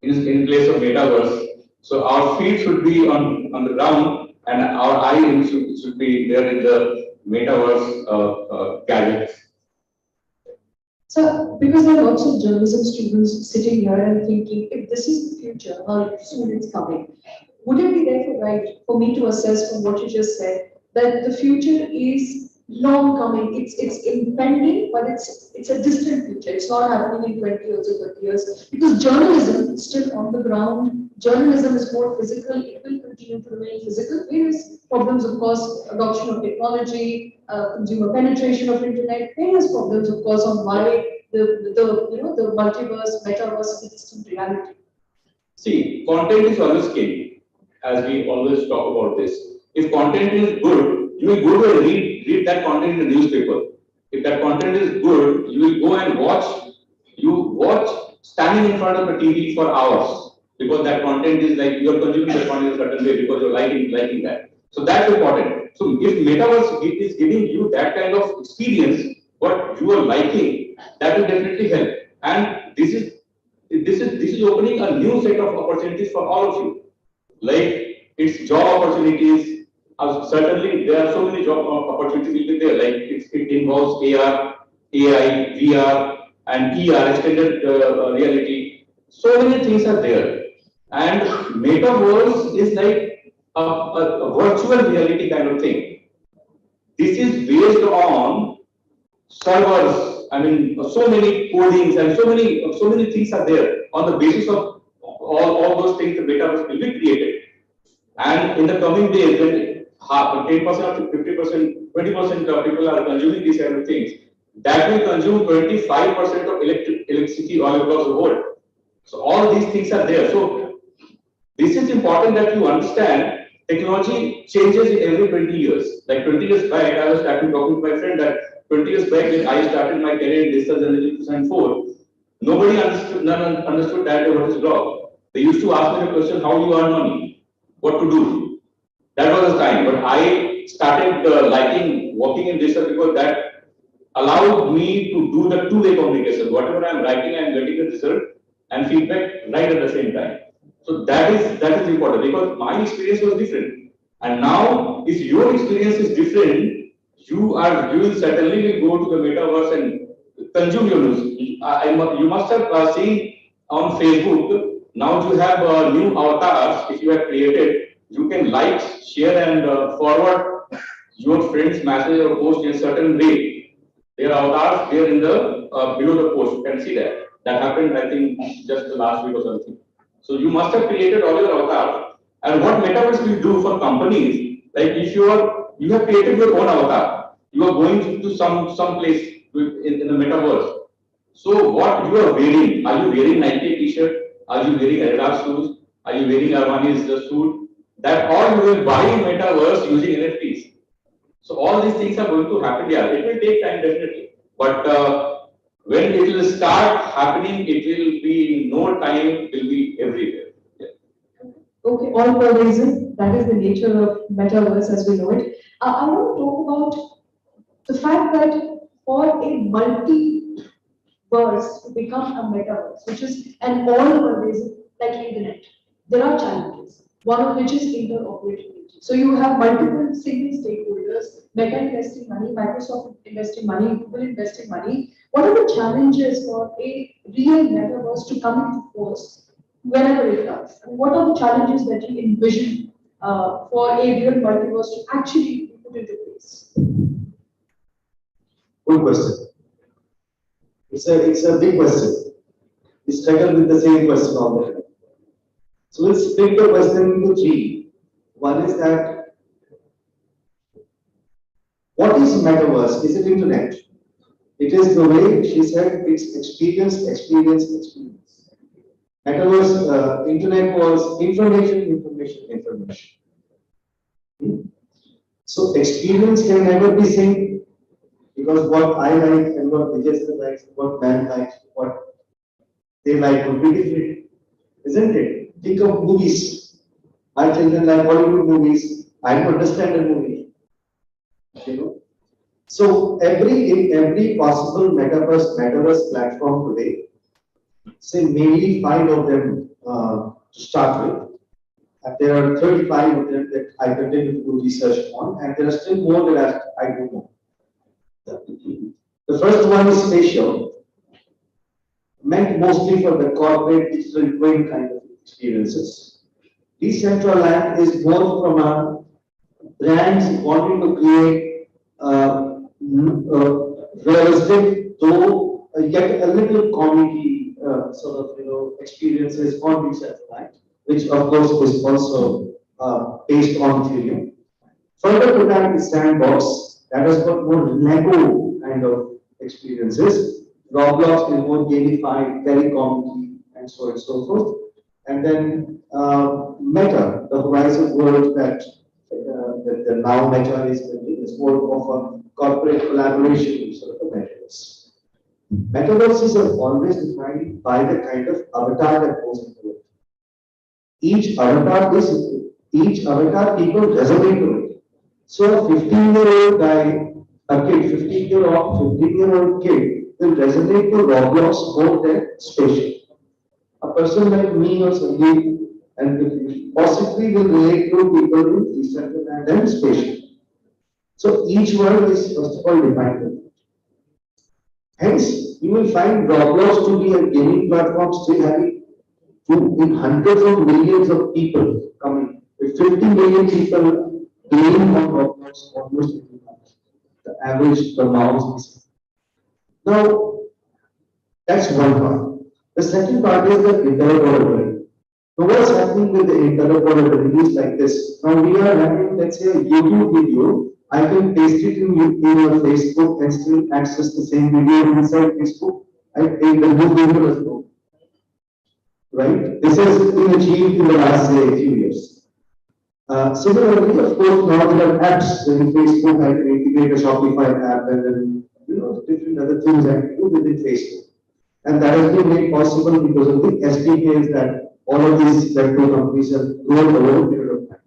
in place of metaverse. So our feet should be on the ground and our eyes should be there in the metaverse gadgets. So, because there are lots of journalism students sitting here and thinking, if this is the future, how soon it's coming, would it be therefore right for me to assess from what you just said that the future is long coming, it's impending, but it's a distant future. It's not happening in 20 years or 30 years, because journalism is still on the ground. Journalism is more physical. It will continue to remain physical. Various problems, of course, adoption of technology, consumer penetration of internet. Various problems, of course, on why the multiverse, metaverse is a distant reality. See, content is always king, as we always talk about this. If content is good, you will go to read that content in the newspaper. If that content is good, you will go and watch. You watch standing in front of the TV for hours, because that content is like you are consuming that content in a certain way because you're liking that. So that's important. So if metaverse is giving you that kind of experience, what you are liking, that will definitely help. And this is opening a new set of opportunities for all of you. Like its job opportunities, certainly there are so many job opportunities will be there. Like it involves AR, AI, VR, and ER, extended reality. So many things are there. And metaverse is like a virtual reality kind of thing. This is based on servers. I mean, so many codings and so many things are there. On the basis of all those things, the metaverse will be created. And in the coming days, when 10% or 50%, 20% of people are consuming these kind of things, that will consume 25% of electricity all across the world. So all these things are there. So this is important that you understand technology changes in every 20 years. Like 20 years back, I was talking to my friend that 20 years back when I started my career in digital journalism in 2004, nobody understood, none understood that what is blog. They used to ask me the question, how you earn money, what to do. That was the time. But I started liking working in digital because that allowed me to do the two-way communication. Whatever I'm writing, I'm getting the result and feedback right at the same time. So that is important because my experience was different. And now, if your experience is different, you will certainly will go to the metaverse and consume your news. You must have seen on Facebook. Now you have new avatars. If you have created, you can like, share, and forward your friend's message or post in a certain way. Their avatars there in the below the post. You can see that. That happened, I think, just the last week or something. So you must have created all your avatars. And what metaverse will do for companies, like if you have created your own avatar, you are going to some place in the metaverse. So what you are wearing? Are you wearing Nike t-shirt? Are you wearing Adidas shoes? Are you wearing Armani's suit? That all you will buy in metaverse using NFTs. So all these things are going to happen. Yeah, it will take time definitely, but when it will start happening, it will be in no time. It will be everywhere. Yeah. Okay, all pervasive. That is the nature of metaverse as we know it. I want to talk about the fact that for a multiverse to become a metaverse, which is an all-pervasive like internet, there are challenges. One of which is interoperability. So you have multiple single stakeholders, Meta investing money, Microsoft investing money, Google investing money. What are the challenges for a real metaverse to come into force whenever it does? And what are the challenges that you envision for a real multiverse to actually be put into place? Good question. It's a big question. We struggle with the same question all the time. So we'll split the question into three. One is that what is metaverse? Is it internet? It is the way she said it's experience. Metaverse, internet was information. So experience can never be same because what I like and what Vijay likes, what man likes, what they like would be different, isn't it? Think of movies. My children like Hollywood movies. I don't understand a movie. You know. So in every possible metaverse platform today, say maybe 5 of them to start with. And there are 35 of them that I continue to do research on, and there are still more that I do know. The first one is spatial, meant mostly for the corporate digital twin kind of experiences. Decentraland is more from a brands wanting to create realistic, though yet a little comedy sort of experiences on Decentraland, which of course is also based on Ethereum. Further to that is Sandbox, that has got more Lego kind of experiences. Roblox is more gamified, very comedy, and so on and so forth. And then Meta, the horizon world that the now Meta is building, is more of a corporate collaboration sort of metaverse. Metaverses are always defined by the kind of avatar that goes into it. Each avatar people resonate to it. So a 15-year-old guy, a kid, 15-year-old kid will resonate to Roblox more than spatial. A person like me or Sandeep and possibly will relate to people in East Central and then Spatial. So each one is first of all defined. Hence, you will find Roblox to be a gaming platform still having in hundreds of millions of people coming. With 50 million people playing on Roblox almost every month. The average, the mouse is. Now, that's one part. The second part is the interoperability. So what's happening with the interoperability is like this. Now we are having, let's say, a YouTube video. I can paste it in your Facebook and still access the same video inside Facebook. I take the new video as well. Right? This has been achieved in the last, say, few years. Similarly, of course, now there are apps in Facebook. I can integrate a Shopify app and then, different other things I can do within Facebook. And that has been made possible because of the SDKs that all of these vector companies have grown over a period of time.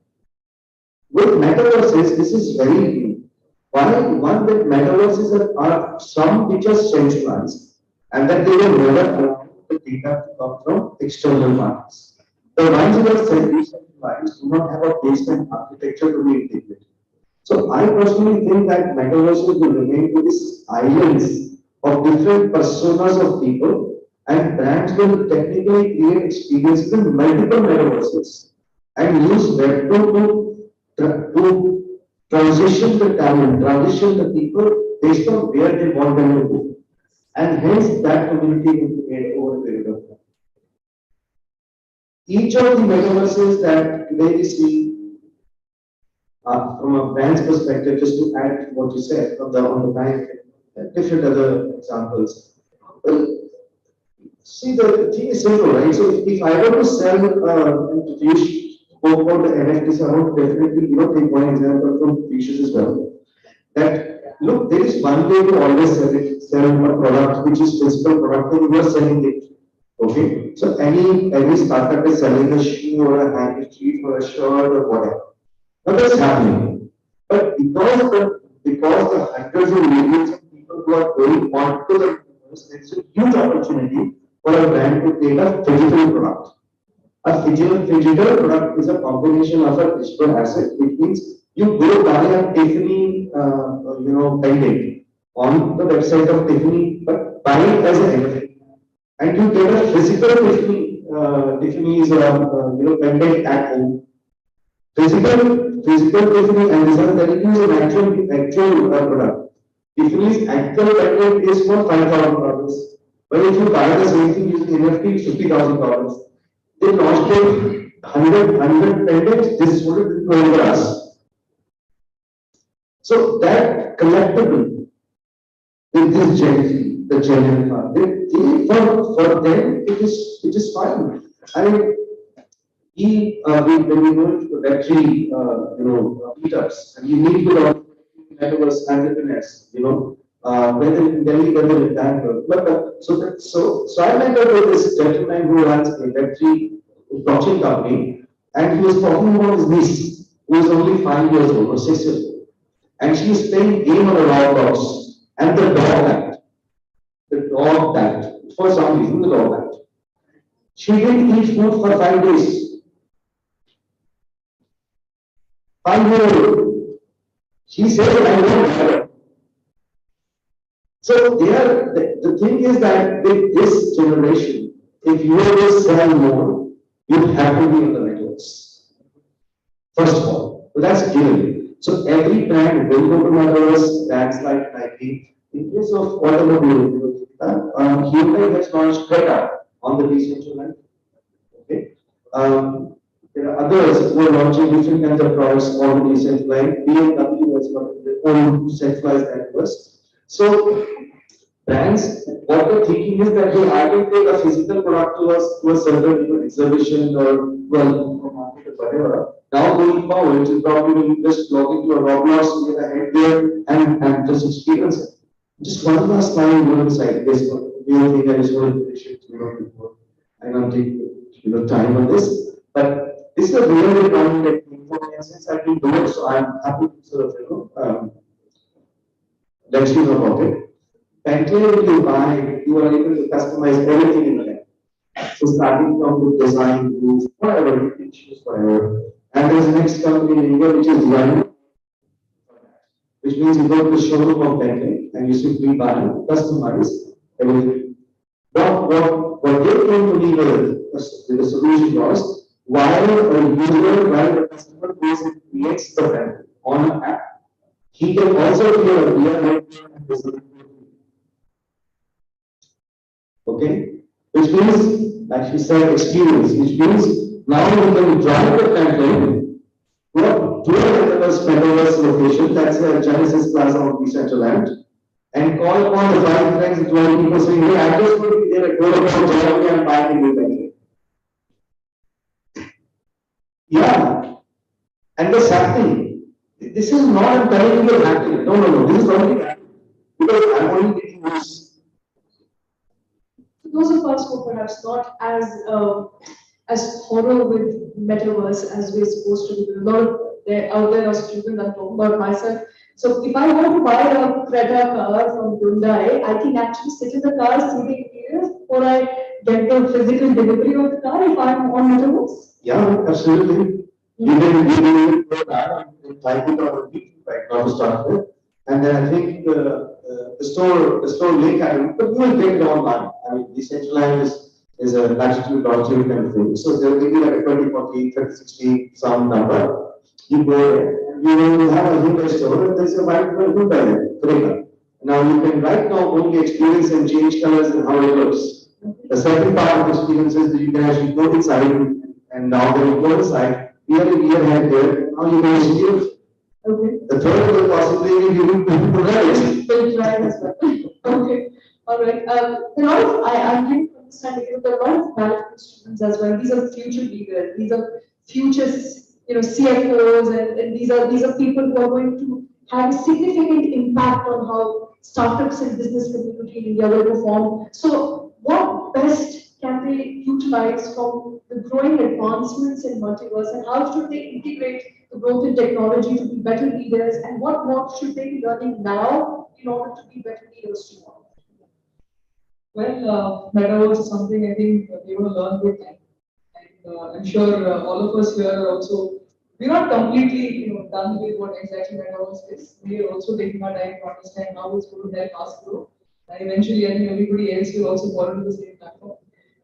With metaverses, this is very new. One that metaverses are some which are centralized and that they will never allow the data to come from external parties. The ones that are centralized do not have a basement architecture to be integrated. So I personally think that metaverses will remain to these islands of different personas of people, and brands will technically create experiences in multiple metaverses and use Web2 to transition the talent, transition the people based on where they want them to go. And hence that community will be made over a period of time. Each of the metaverses that today we see from a brand's perspective, just to add to what you said on the bank, different other examples. Well, see, the thing is simple, right? So if I were to sell, and Piyush spoke about the NFTs, I would definitely, take one example from Piyush's as well. That, look, there is one way to always sell a product which is physical product and you are selling it. Okay? So any startup is selling a shoe or a handkerchief or a shirt or whatever. Now that's happening. But because the hundreds of millions of people who are going on to the universe, there's a huge opportunity for a brand to take a physical product. A physical product is a combination of a digital asset, which means you go buy a Tiffany, pendant on the website of Tiffany, but buy it as an NFT, and you get a physical Tiffany's pendant at home. Physical Tiffany, and this one that is an actual product. Tiffany's actual pendant is for $5,000. But if you buy the same thing using NFT, it's $50,000. They launched it 100 pendants, this is what it will go over us. So that collectible, with this the genuine part, for them it is fine. I mean, when we go into the Web3, meetups, and you meet with all metaverse entrepreneurs, whether in Delhi, whether in Bangalore. But so I met up with this gentleman who runs a Web3 blockchain company, and he was talking about his niece, who is only 5 years old or 6 years old, and she is playing game on a Roblox, and the dog died. For some reason, the dog died. She didn't eat food for 5 days. 5 years. She said, I don't have. So the thing is that with this generation, if you want to sell more, you have to be on the networks. First of all, so that's given. So every brand will go to metaverse, brands like Nike. In case of automobile, Hyundai has launched Creta on the decentralized. Okay. There are others who are launching different kinds of products on the decentralized. BMW has got their own centralized metaverse. So brands, what they're thinking is that they either take a physical product to a certain exhibition or market or whatever. Now going forward, you probably will just log into a Roblox, get a headwear and just experience it. Just one last line on the side. This one, we think I just want to finish it before I don't take time on this. But this is a really important technique, and since I've been doing it, so I'm happy to sort of let you know about it. Conclave, you are able to customize everything in the app. So starting from the design, tools, whatever you can choose, whatever. And there's the next company in India which is design, which means you go to the showroom of Bentley and you simply buy, customize everything. What they came to me with the solution was, while the customer goes and creates the Bentley on an app, he can also create a real and design. Okay? Which means, like she said, experience, which means now you can drive the Bentley to a metaverse location, that's a Genesis Plaza on Decentraland, and call upon the 5 friends and 12 people saying, hey, I just want to be there at 12 o'clock, Germany, I'm buying a new Bentley. Yeah, and what's happening? This is not I'm telling you happening. No, this is already happening. Because I'm only getting this. Those of us who are perhaps not as thorough with metaverse as we're supposed to be, a lot of out there are students, I'm talking about myself. So if I want to buy a Creta car from Hyundai, I can actually sit in the car, see the experience, or I get the physical delivery of the car if I'm on metaverse. Yeah, absolutely. You can go there and type it on a week, right now to start with. And then I think the store link, but you will get it online. I mean, decentralized is a latitude, longitude kind of thing. So there will be like a 20, 40, 30, 60 some number. You go there, and you will have a Hyundai store, and there's a white Hyundai there. Now you can right now only experience and change colors and how it looks. The second part of the experience is that you can actually go inside, and now when you go inside, really near head there, now you can experience. Okay. The third will possibly you will drive. Will drive as well. Okay. All right. I'm getting to understand because there are a lot of management students as well. These are future leaders. These are future, CFOs, and these are people who are going to have a significant impact on how startups and business community in India will perform. So, what best can they utilize from the growing advancements in multiverse, and how should they integrate the growth in technology to be better leaders, and what more should they be learning now in order to be better leaders tomorrow? Well, metaverse is something I think we will learn with time. And I'm sure all of us here are also, we're not completely done with what exactly metaverse is. We are also taking our time to understand how it's going to help us grow. And eventually, I think everybody else will also fall into the same platform.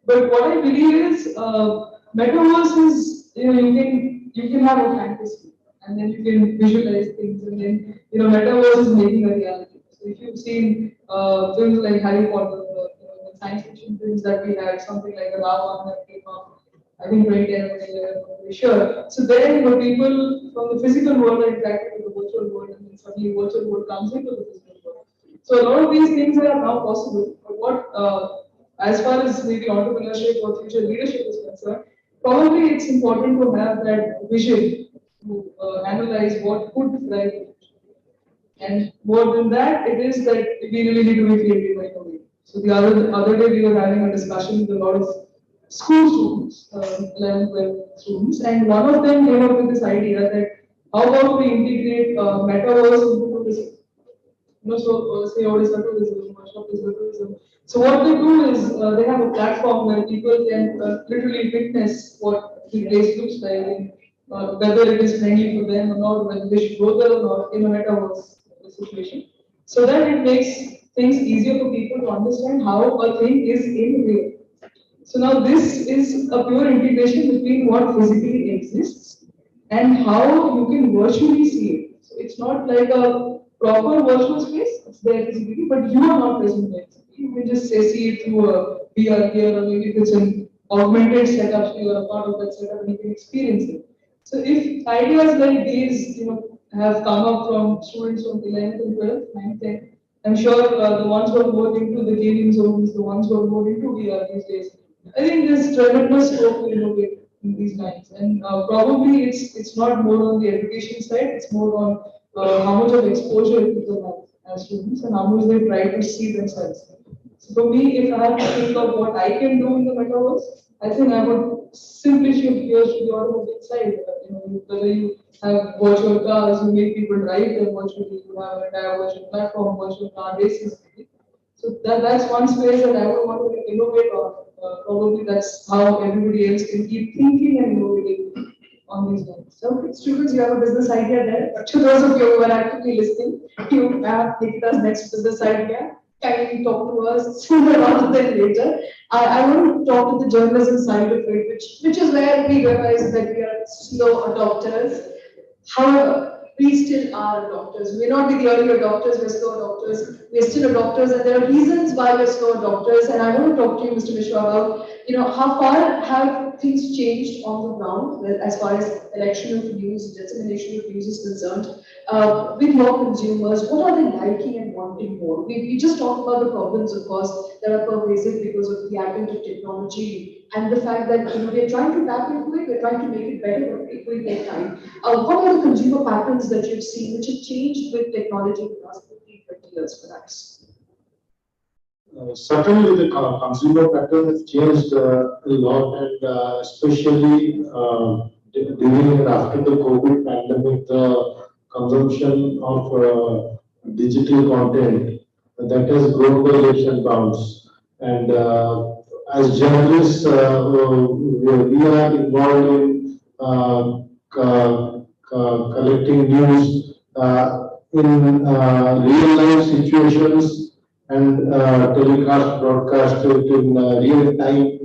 But what I believe is, metaverse is, you can have a fantasy, and then you can visualize things, and then, metaverse is making a reality. So if you've seen films like Harry Potter, the science fiction films that we had, something like a Ravan that came out, I think 2010 or 2011, I'm not really sure. So then people from the physical world are interacting with the virtual world, and then suddenly virtual world comes into the physical world. So a lot of these things are now possible. But as far as maybe entrepreneurship or future leadership is concerned, probably it's important to have that vision to analyze what could drive the future. And more than that, it is that we really need to be creative right away. So the other day we were having a discussion with a lot of school students, 11, 12 students, and one of them came up with this idea that how about we integrate metaverse into tourism? Say what is tourism, workshop is tourism. So what they do is they have a platform where people can literally witness what the place looks like, and whether it is friendly for them or not, whether they should go there or not in a metaverse situation. So that it makes things easier for people to understand how a thing is in real. So now this is a pure integration between what physically exists and how you can virtually see it. So it's not like a proper virtual space, it's there physically, but you are not present there. You can just say see it through a VR gear, or maybe if it's an augmented setup, so you are a part of that setup and you can experience it. So if ideas like these, have come up from students from 11th and 12th, 9th, 10th, I'm sure the ones who are more into the gaming zones, the ones who are more into VR these days, I think there's tremendous scope to innovate in these lines, and probably it's not more on the education side; it's more on how much of exposure people have as students and how much they try to see themselves. So for me, if I have to think of what I can do in the metaverse, I think I would simply shift gears to the automobile side. Whether you have virtual cars, you make people drive them virtually, you have an entire virtual platform, virtual car races. So that's one space that I would want to innovate on. probably that's how everybody else can keep thinking and innovating on these lines. So, students, you have a business idea there. But to those of you who are actively listening, you have Nikita's next business idea. Kindly talk to us sooner rather than later. I want to talk to the journalism side of it, which is where we realize that we are slow adopters. However, we still are adopters. We may not be the early adopters, we're slow adopters. We're still adopters, and there are reasons why we're slow adopters. And I want to talk to you, Mr. Mishra, about how far have things changed on the ground as far as election of news, dissemination of news is concerned, with your consumers. What are they liking and wanting more? We just talked about the problems, of course, that are pervasive because of the advent of technology and the fact that we're trying to tap into it, we're trying to make it better, but it will take time. What are the consumer patterns that you've seen which have changed with technology in the last 15, 20 years, perhaps? Certainly, the consumer pattern has changed a lot, and especially during and after the COVID pandemic, the consumption of digital content that has grown by leaps and bounds. And as journalists, we are involved in collecting news in real life situations and telecast, broadcast it in real time.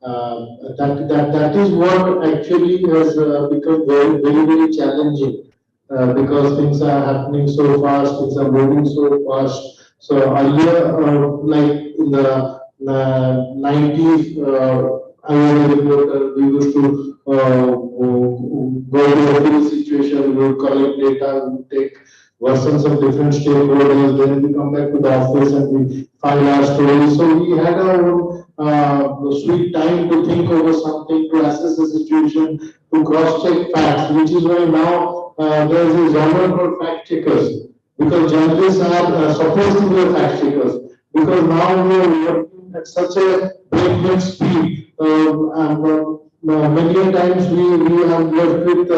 That is what actually has become very, very, very challenging because things are happening so fast, things are moving so fast. So earlier, like in the 90s, I was a reporter, we used to go to a field situation, we would collect data, we would take versions of different stakeholders, then we come back to the office and we file our stories. So we had our own sweet time to think over something, to assess the situation, to cross-check facts, which is why now there is a genre for fact checkers, because journalists are supposed to be fact checkers, because now we are working at such a breakneck speed, and many times we have left with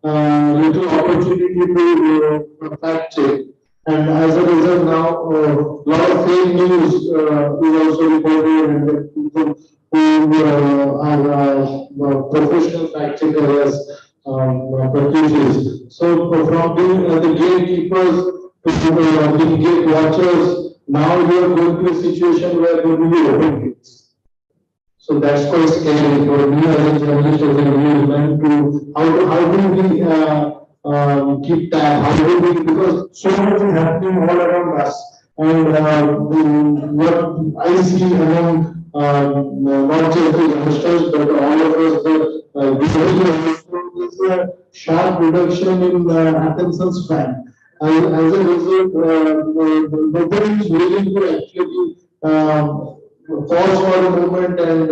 little opportunity to fact check. And as a result, now a lot of fake news is also reported, and the people who are professional fact checkers practices. So from being the gatekeepers to being gate watchers, now we are going to a situation where there will be open gates. So that's quite scary for me as a journalist, as a human, to how do we keep tab, how do we, because so much is happening all around us, and what I see among not just the youngsters but all of us, there's a sharp reduction in attention span. As a result, nobody is willing to actually pause for a moment and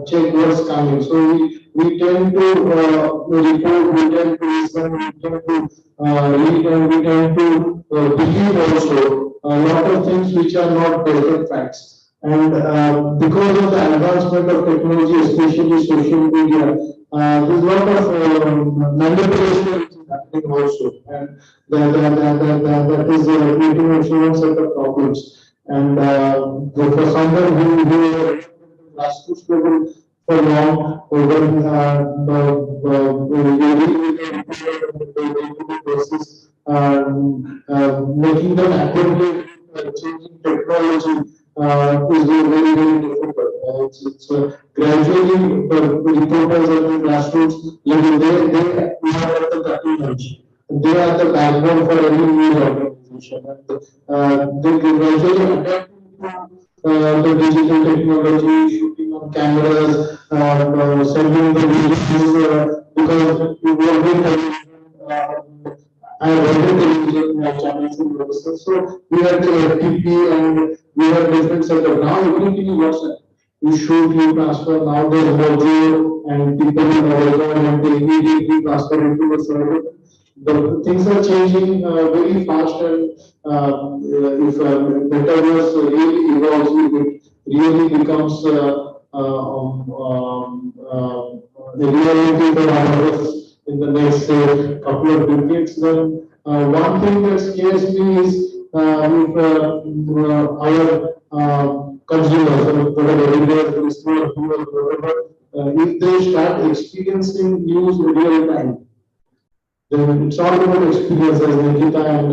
check what's coming. So we tend to report, we tend to listen, we tend to read, and we tend to believe also a lot of things which are not perfect facts. And because of the advancement of technology, especially social media, there's a lot of manipulation which is happening also, and that is creating a huge set of problems. And for someone who grassroots struggle for long, when basis, making them acquainted with changing technology is very, very difficult. It's gradually the reporters at the grassroots level, they are at the cutting edge. They are the backbone for any news organization. And they gradually adapt to the digital technology, shooting on cameras, sending the videos, because we were doing I wanted television channels and services. So we had the FTP and we had different setup. Now everything is WhatsApp. You shoot, you transfer. Now there's Mojo and people record and they immediately transfer into the server. The things are changing very fast, and if metaverse really evolves, if it really becomes a reality for all of us in the next couple of decades, then one thing that scares me is if our consumers, or whatever, readers, listeners, viewers, whatever, if they start experiencing news in real time, then it's all about experience, as Nikita and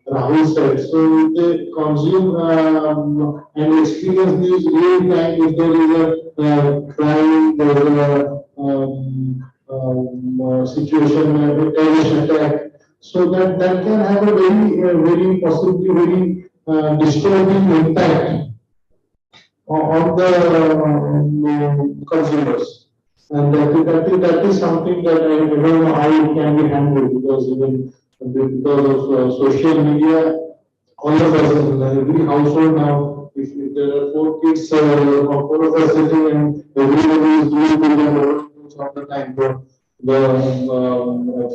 Rahul said. So they consume and experience news real time. If there is a crime, there is a situation, a terrorist attack, so that can have a very possibly very disturbing impact on the consumers. And that is something that I don't know how it can be handled, because even because of social media, all of us in every household now, if there are four kids or four of us sitting and everybody is doing their own things all the time, the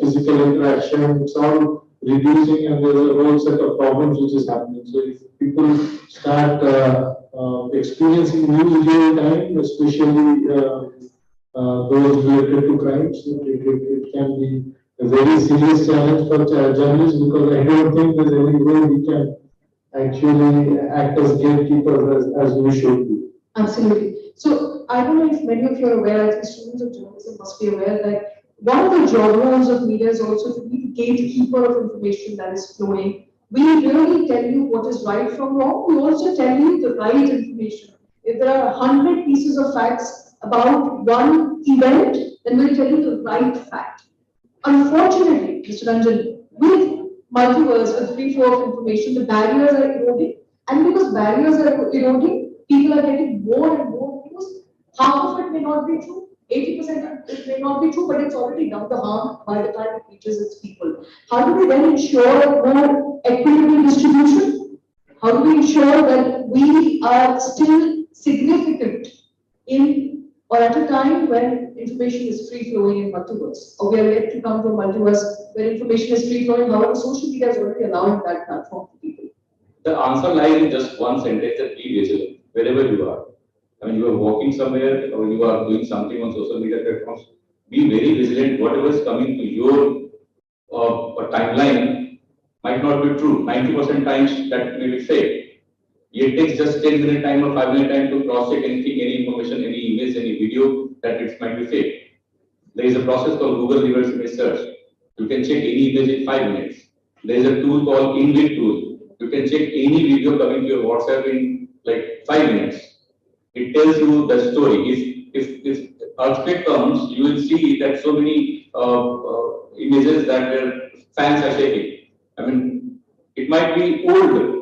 physical interaction, it's all reducing, and there's a whole set of problems which is happening. So if people start experiencing news real time, especially those related to crimes, it can be a very serious challenge for journalists, because I don't think there's any way we can actually act as gatekeepers as we should be. Absolutely. So I don't know if many of you are aware, I think students of journalism must be aware that one of the job roles of media is also to be the gatekeeper of information that is flowing. We really tell you what is right from wrong. We also tell you the right information. If there are 100 pieces of facts about one event, then we'll tell you the right fact. Unfortunately, Mr. Ranjan, with multiverse and free flow of information, the barriers are eroding. And because barriers are eroding, people are getting more and more news. Half of it may not be true. 80% it may not be true, but it's already done the harm by the time it reaches its people. How do we then ensure more equitable distribution? How do we ensure that we are still significant in or at a time when information is free flowing in multiverse? Or we are yet to come to a multiverse where information is free flowing, however, social media is already allowing that platform for people. The answer lies in just one sentence: that be vigilant wherever you are. I mean, you are walking somewhere or you are doing something on social media platforms. Be very vigilant. Whatever is coming to your timeline might not be true. 90% times that may be fake. It takes just 10-minute time or 5-minute time to cross check anything, any information, any image, any video that it might be fake. There is a process called Google reverse image search. You can check any image in 5 minutes. There is a tool called InVid tool. You can check any video coming to your WhatsApp in like 5 minutes. It tells you the story. If earthquake comes, you will see that so many images that their fans are shaking. I mean, it might be old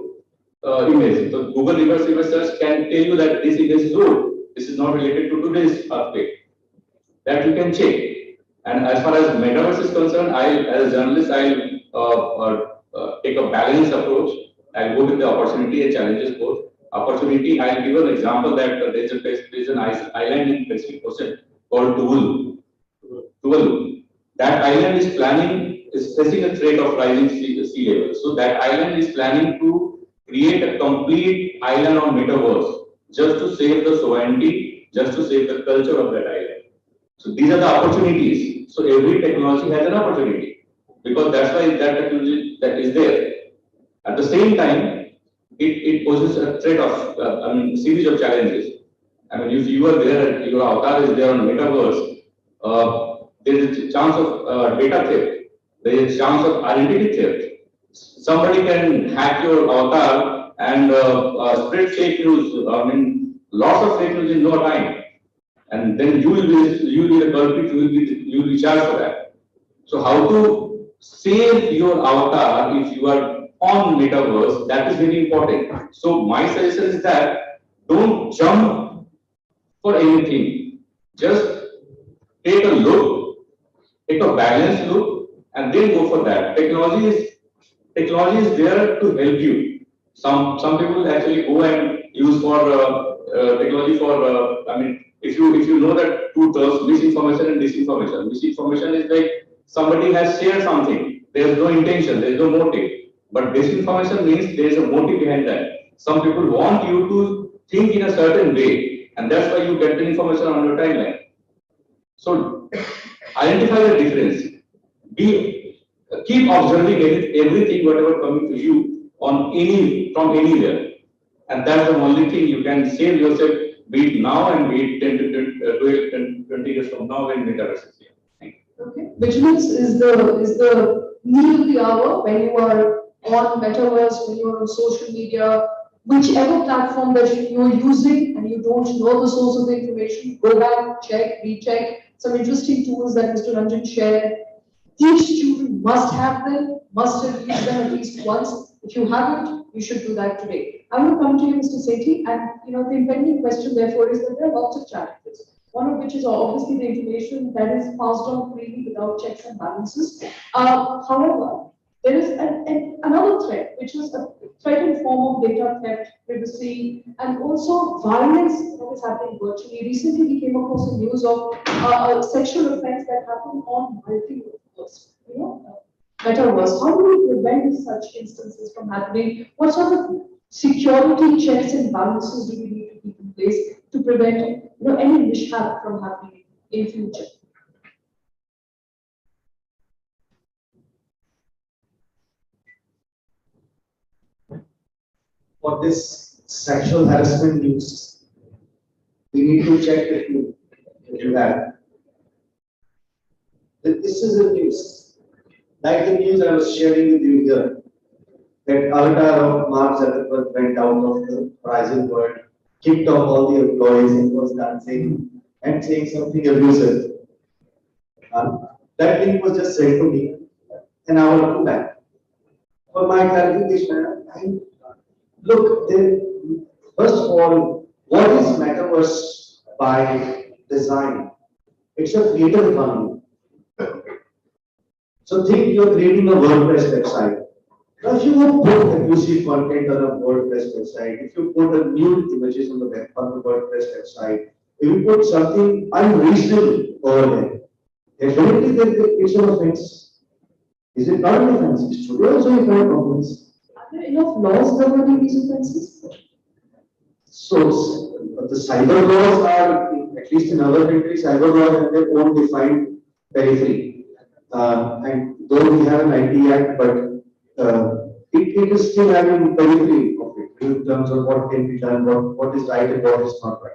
image. So Google reverse image search can tell you that this image is old. This is not related to today's earthquake. That you can check. And as far as metaverse is concerned, as a journalist, I'll take a balanced approach. I'll go with the opportunity and challenges both. Opportunity, I'll give an example that there's an island in Pacific Ocean called Tuvalu. That island is facing a threat of rising sea level. So that island is planning to create a complete island on metaverse just to save the sovereignty, just to save the culture of that island. So these are the opportunities. So every technology has an opportunity, because that's why that technology that is there. At the same time, it poses a threat of series of challenges. I mean, if you are there, your avatar is there on metaverse, there is a chance of data theft. There is a chance of identity theft. Somebody can hack your avatar and spread fake news. I mean, lots of fake news in no time, and then you will be the culprit. You will be charged for that. So, how to save your avatar if you are on metaverse, that is very important. So my suggestion is that don't jump for anything. Just take a look, take a balanced look, and then go for that. Technology is there to help you. Some people actually go and use for technology for if you know that two terms, misinformation and disinformation. Misinformation is like somebody has shared something. There is no intention, there is no motive. But disinformation means there is a motive behind that. Some people want you to think in a certain way, and that's why you get the information on your timeline. So identify the difference. Keep observing everything, whatever coming to you from anywhere. And that's the only thing you can save yourself, be it now and be it 10 to 12, 10, 20 years from now when metaverse is here. Thank you. Okay, vigilance is the need of the hour when you are on metaverse, when you are on social media, whichever platform that you are using and you don't know the source of the information, go back, check, recheck. Some interesting tools that Mr. Ranjan shared. Each student must have them, must have used them at least once. If you haven't, you should do that today. I will come to you, Mr. Sethi, and the impending question therefore is that there are lots of challenges. One of which is obviously the information that is passed on freely without checks and balances. However, there is another threat, which is a threat in form of data theft, privacy, and also violence that is happening virtually. Recently, we came across a news of a sexual offense that happened on multiverse, metaverse. How do we prevent such instances from happening? What sort of security checks and balances do we need to keep in place to prevent any mishap from happening in future? For this sexual harassment news, we need to check the clue that you have. This is the news. Like the news I was sharing with you here, that avatar of Mark Zuckerberg went out of the Horizon world, kicked off all the employees and was dancing and saying something abusive. That link was just sent to me an hour or two back. For my clarification, look, first of all, what is metaverse by design? It's a creator economy. So think you're creating a WordPress website. Now, if you put abusive content on a WordPress website, if you put a nude images on the WordPress website, if you put something unreasonable over there, definitely it's an offense. Is it not an offense? It should also be an offense. Are there enough laws governing these offenses? So the cyber laws are, at least in other countries, cyber laws have their own defined periphery. And though we have an IT Act, but it is still having periphery of it in terms of what can be done, what is right and what is not right.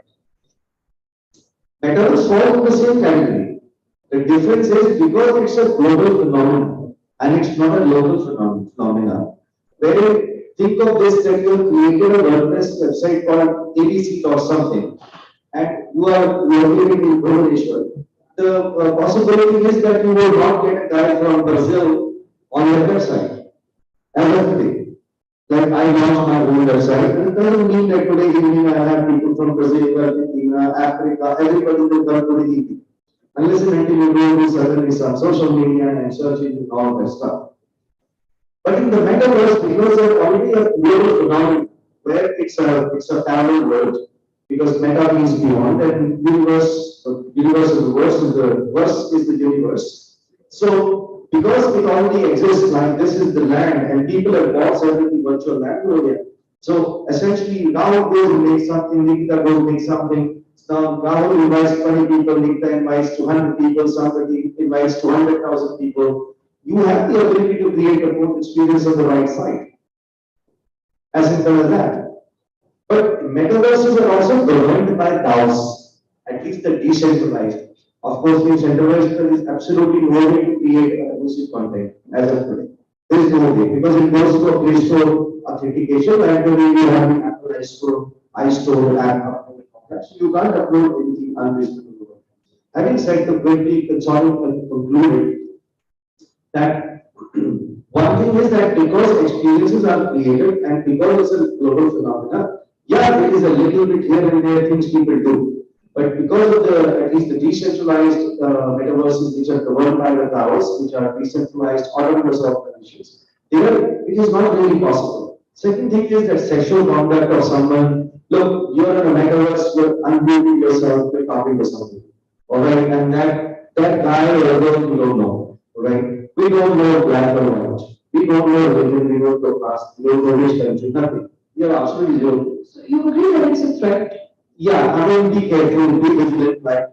Metaverse falls in the same category. The difference is because it's a global phenomenon and it's not a local phenomenon. Where think of this that you have created a WordPress website called ABC or something, and you are located in Bhubaneswar. The possibility is that you will not get a guy from Brazil on your website. As of today, like I launched my own website, it doesn't mean that today evening I have people from Brazil, Argentina, Africa, everybody will come today evening. Unless and until you go to suddenly some social media and search engine and all that stuff. But in the metaverse, because of already a global phenomenon where it's a parallel world, because meta means beyond, and universe of the verse is the universe. So because it already exists, like this is the land, and people have bought certain virtual land over here. So essentially, Rahul goes and makes something, Nikita goes and makes something. Now Rahul invites 20 people, Nikita invites 200 people, somebody invites 200,000 people. You have the ability to create a both experience on the right side. As simple as that. But metaverses are also governed by DAOs, at least the decentralized. Of course, the centralized there is absolutely no way to create abusive content as of today. There is no way because it goes to a Play Store authentication and then you have the Apple iStore app. So you can't upload anything unreasonable. Having said the quickly concluded that one thing is that because experiences are created and because it's a global phenomenon, yeah, there is a little bit here and there things people do. But because of at least the decentralized metaverses which are governed by the DAOs, which are decentralized autonomous organizations, it is not really possible. Second thing is that sexual conduct of someone, look, you're in a metaverse, you're unmuting yourself, you're talking to somebody. Alright, and that guy or girl you don't know. Alright, we don't know black or white. We don't know religion, we don't know caste, we don't know which country, nothing. You're absolutely zero. So you agree that it's a threat? Yeah, I mean, be careful, be vigilant, like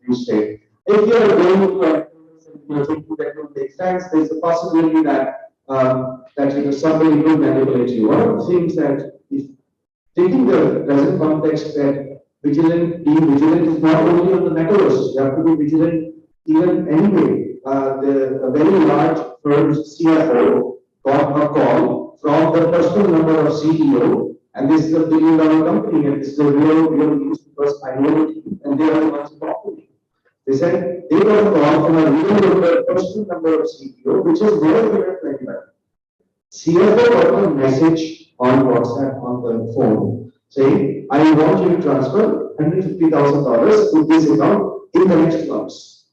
you said. If you are going to a thinking that will make sense, there's a possibility that somebody could manipulate you. One of the things that if taking the present context that being vigilant is not only on the metaverse, you have to be vigilant even anyway. A very large firm's CFO got a call from the personal number of CEO, and this is a billion-dollar company, and this is a real news because I know the team, and they are the ones who talk to me. They said they got a call from a real number, personal number of CEO, which is never given 25. CFO got a message on WhatsApp on the phone saying, I want you to transfer $150,000 to this account in the next 2 hours.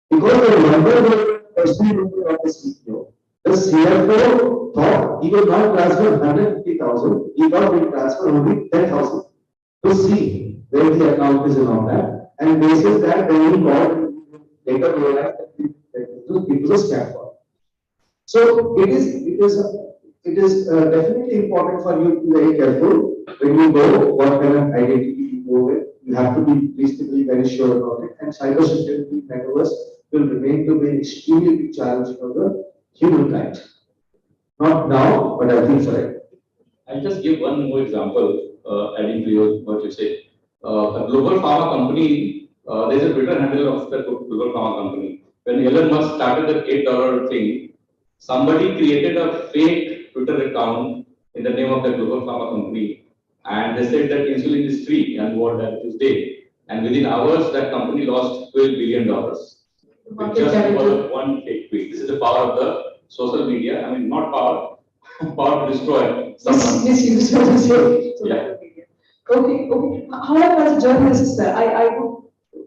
Because the number was personal number of the CEO, the CFO thought he will not transfer 150,000, he thought he will transfer only 10,000 to see where the account is and all that. And basis that, when he called, later realized that it was a scam call. So it is definitely important for you to be very careful when you go what kind of identity you go with. You have to be reasonably very sure about it. And cybersecurity metaverse will remain to be an extremely big challenge for the humankind. Not now, but I think forever. I'll just give one more example, adding to what you said. A global pharma company, there's a Twitter handle of the global pharma company. When Elon Musk started the $8 thing, somebody created a fake Twitter account in the name of the global pharma company, and they said that insulin is free and what that is day. And within hours, that company lost $12 billion. Just because of one fake tweet. This is the power of the social media. I mean, not power, power to destroy someone. Misuse. Yeah. Okay. However, as a journalist, I would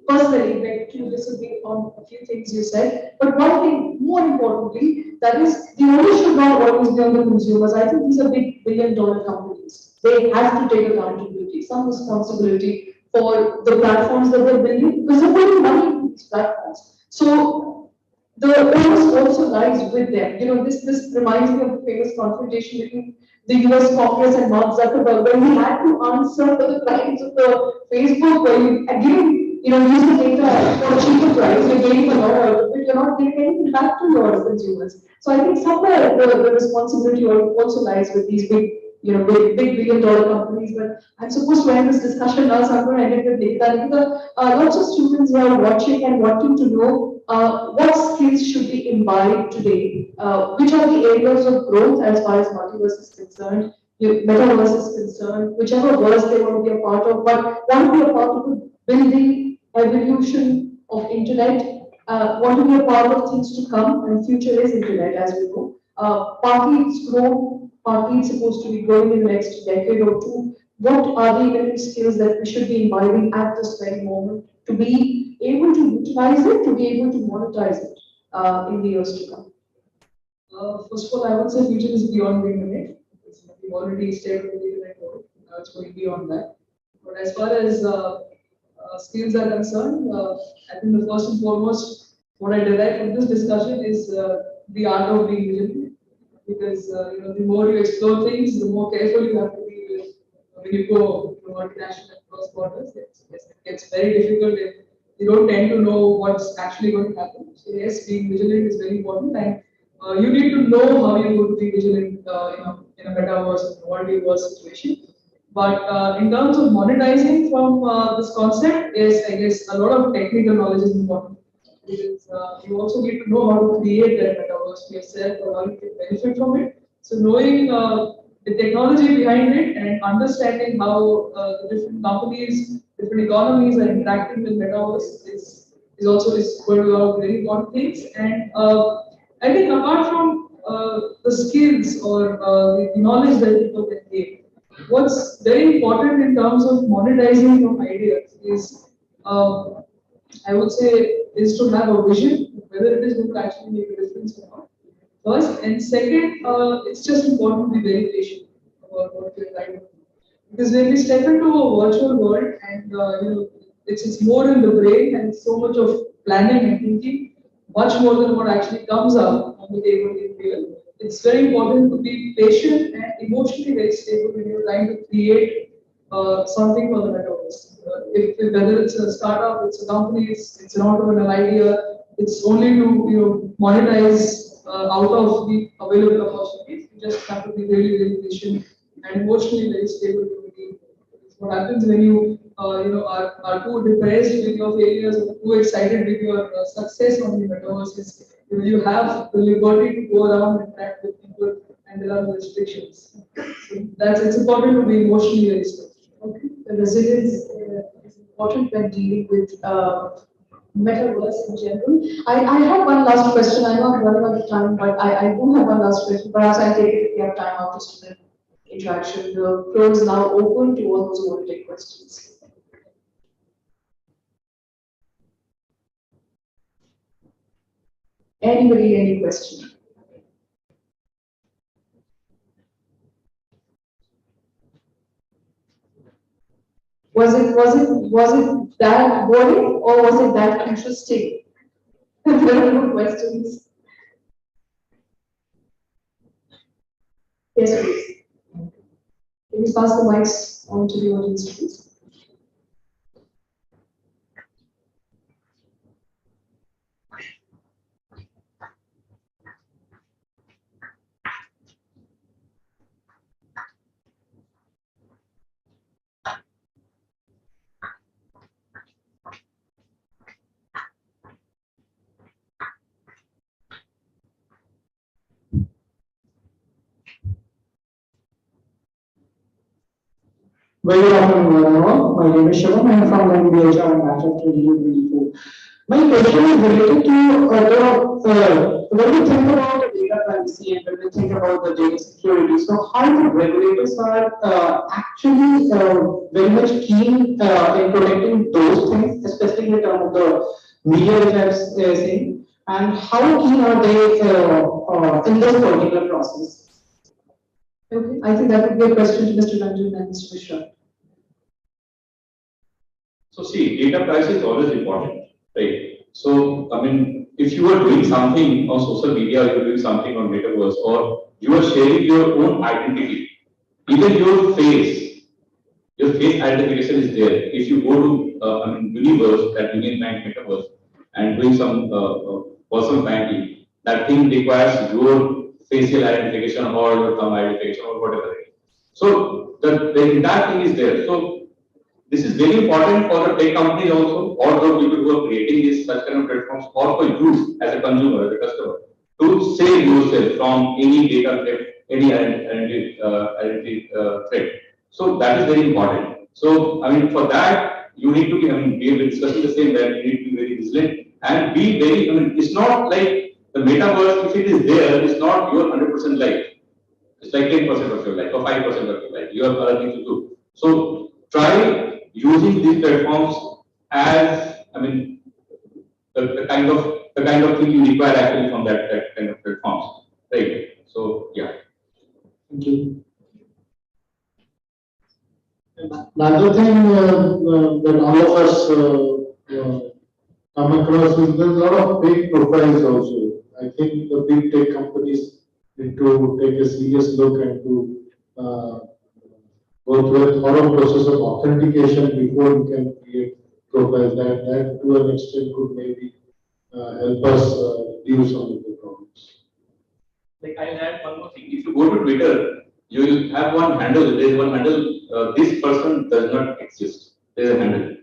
personally like to disagree on a few things you said. But one thing, more importantly, that is the onus should not always be on the consumers. I think these are big billion-dollar companies. They have to take accountability, some responsibility for the platforms that they're building, because they're putting money into these platforms. So the onus also lies with them. You know, this reminds me of the famous confrontation between the US Congress and Mark Zuckerberg, when we had to answer for the crimes of the Facebook, where you again, use the data for a cheaper price, you're getting a lot out of it, you're not getting anything back to your consumers. So I think somewhere the responsibility also lies with these big billion-dollar companies. But I'm supposed to end this discussion now, so I'm going to end it with Nikita. Lots of students who are watching and wanting to know what skills should be imbibed today. Which are the areas of growth as far as multiverse is concerned, metaverse is concerned, whichever verse they want to be a part of, but want to be a part of the building evolution of internet, want to be a part of things to come, and future is internet as we know. Partly it's grown, partly it's supposed to be growing in the next decade or two. What are the different skills that we should be imbibing at this very moment to be able to utilize it, to be able to monetize it in the years to come? First of all, I would say future is beyond the internet. We've already stayed with the internet world. Now it's going beyond that. But as far as skills are concerned, I think the first and foremost, what I derive from this discussion is the art of being vigilant. Because the more you explore things, the more careful you have to be with when you go multinational and cross borders. It gets very difficult if you don't tend to know what's actually going to happen. So yes, being vigilant is very important, and you need to know how you're going to be vigilant in a metaverse or multiverse situation. But in terms of monetizing from this concept, yes, I guess a lot of technical knowledge is important. Because you also need to know how to create that metaverse for yourself or how you can benefit from it. So knowing the technology behind it and understanding how the different companies, different economies are interacting with metaverse is also going to be one of the very important things. And I think apart from the skills or the knowledge that people can gain, what's very important in terms of monetizing from ideas is, I would say, is to have a vision, whether it is going to actually make a difference or not. First, and second, it's just important to be very patient about what you're trying to do. Because when we step into a virtual world and it's more in the brain and so much of planning and thinking, much more than what actually comes out on the table in real. It's very important to be patient and emotionally very stable when you're trying to create something for the metaverse. Whether it's a startup, it's a company, it's an entrepreneurial idea, it's only to monetize out of the available opportunities. You just have to be really, really patient and emotionally very stable human being. What happens when you are too depressed with your failures or too excited with your success on the metaverse is you have the liberty to go around and interact with people and there are no restrictions. So it's important to be emotionally very stable. Okay. The resilience is important when dealing with metaverse in general. I have one last question. I know I'm running out of time, but I do have one last question. Perhaps I'll take it if we have time after student interaction. The floor is now open to all those who want to take questions. Anybody, any question? Was it that boring or was it that interesting? Very good questions. Yes, please. Can you pass the mics on to the audience, please? Very good afternoon, everyone. My name is Shivam. I am from the HR and Batch of 2024. My question is related to when we think about the data privacy and when we think about the data security, so how the regulators are actually very much keen in protecting those things, especially in terms of the media, which I was saying, and how keen are they in this particular process? Okay, I think that would be a question to Mr. Ranjan and Mr. Mishra. So see, data privacy is always important, right? So, I mean, if you are doing something on social media, or you're doing something on metaverse, or you are sharing your own identity, even your face identification is there. If you go to, universe, that Union Bank metaverse, and doing some personal banking, that thing requires your facial identification or your thumb identification or whatever it is. So the entire thing is there. So this is very important for the tech companies also, or the people who are creating these such kind of platforms, or for you as a consumer, as a customer, to save yourself from any data threat, any identity threat. So that is very important. So I mean, for that you need to be. I mean, we have been discussing the same that you need to be very vigilant and be very. I mean, it's not like the metaverse. If it is there, it's not your 100% life. It's like 10% of your life or 5% of your life. You have other things to do. So try using these platforms as, I mean, the kind of thing you require actually from that kind of platforms, right? So yeah. Thank you. Another thing that all of us come across is there's a lot of fake profiles also. I think the big tech companies need to take a serious look and to go through a thorough process of authentication before you can create profiles. That to an extent could maybe help us reduce some of the problems. Like I'll add one more thing. If you go to Twitter, you will have one handle. There is one handle. This person does not exist. There is a handle.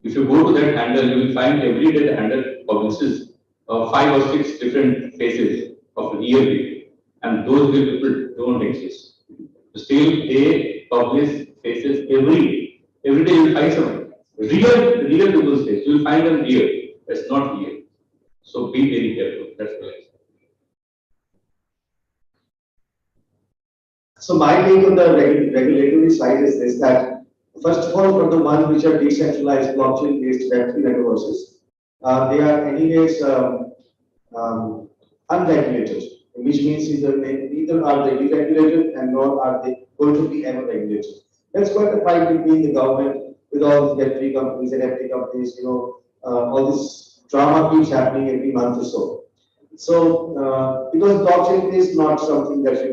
If you go to that handle, you will find every day the handle publishes 5 or 6 different faces of real people, and those real people don't exist. Still, they publish faces every day. Every day you will find some real people's face. You will find them real. That's not real. So be very careful. That's what I say. So my take on the regulatory side is this, that first of all, for the ones which are decentralized blockchain-based Web3 metaverses, they are anyways unregulated, which means neither are they deregulated and nor are they going to be ever regulated. There's quite a fight between the government with all these Web3 companies and NFT companies. All this drama keeps happening every month or so. So, because blockchain is not something that you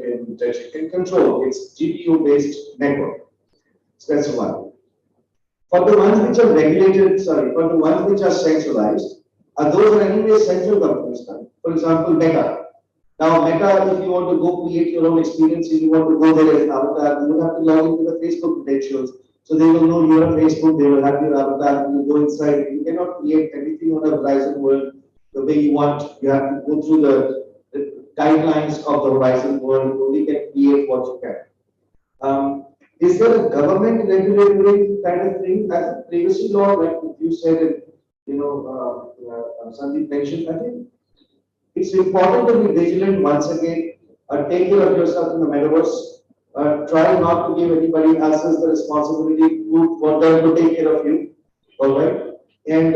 can control, it's GPU-based network. So that's one. For the ones which are regulated, for the ones which are centralized, those are anyway central companies now. For example, Meta. Now, Meta, if you want to go create your own experiences, you want to go there as an avatar, you will have to log into the Facebook credentials. So they will know you are Facebook, they will have your avatar, you go inside. You cannot create anything on a Horizon world the way you want. You have to go through the guidelines of the Horizon world. You only can create what you can. Is there a government regulatory kind of thing as a privacy law, like you said, Sandeep mentioned? I think it's important to be vigilant once again. Take care of yourself in the metaverse. Try not to give anybody else's the responsibility for them to take care of you. All right, and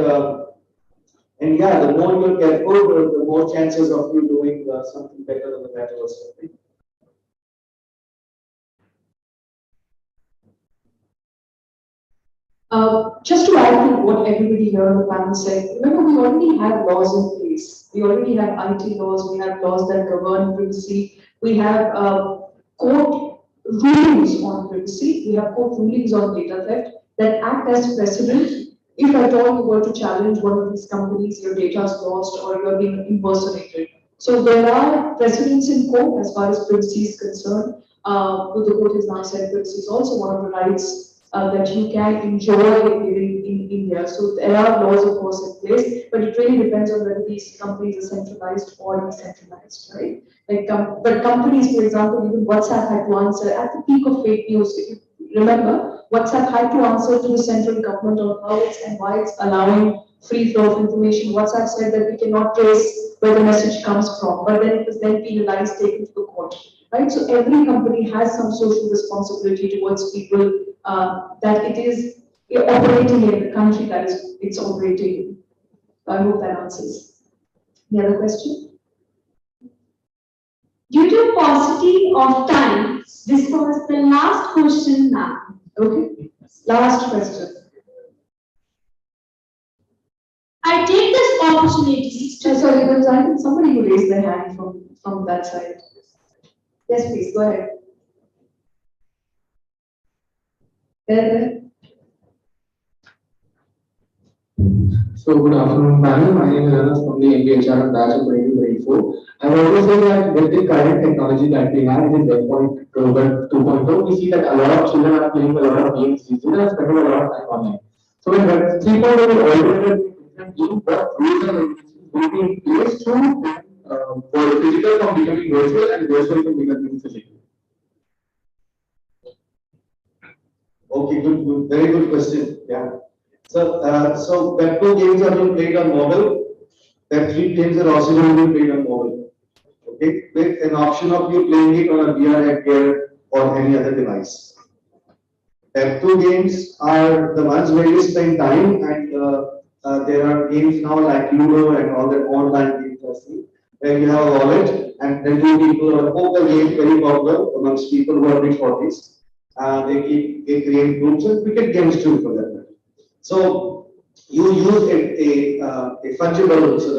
and yeah, the more you're careful, the more chances of you doing something better in the metaverse. I think. Just to add to what everybody here on the panel said, remember we already have laws in place. We already have IT laws, we have laws that govern privacy, we have court rulings on privacy, we have court rulings on data theft that act as precedent. If at all you were to challenge one of these companies, your data is lost or you're being impersonated. So there are precedents in court as far as privacy is concerned. The court has now said privacy is also one of the rights that you can enjoy in India. So there are laws, of course, in place, but it really depends on whether these companies are centralized or decentralized, right? Like, but companies, for example, even WhatsApp had to answer at the peak of fake news. If you remember, WhatsApp had to answer to the central government on how it's and why it's allowing free flow of information. WhatsApp said that we cannot trace where the message comes from, but then it was then penalized, taken to the court, right? So every company has some social responsibility towards people that it is operating in the country that it's operating in. I hope that answers. The other question? Due to paucity of time, this was the last question now. Okay, last question. I take this opportunity Sorry, there was I think somebody who raised their hand from that side. Yes, please, go ahead. There. So good afternoon, panel. My name is Anas from the MBHR batch of 2024. I want to say that with the current technology that we have, it is Web 2.0, we see that a lot of children are playing a lot of games these days and spending a lot of time online. So when Web 3.0 will always different games, what rules and regulations will be in place to for physical from becoming virtual and virtual from becoming physical? Okay, good, very good question. Yeah. So Web 2 games are being played on mobile. Web 3 games are also going to be played on mobile. Okay, with an option of you playing it on a VR headgear or any other device. Web 2 games are the ones where you spend time, and there are games now like Ludo and all that online games where you have a wallet and then two people or a poker game very popular amongst people who are mid-40s. They create groups and cricket games too for that matter. So you use a fungible sort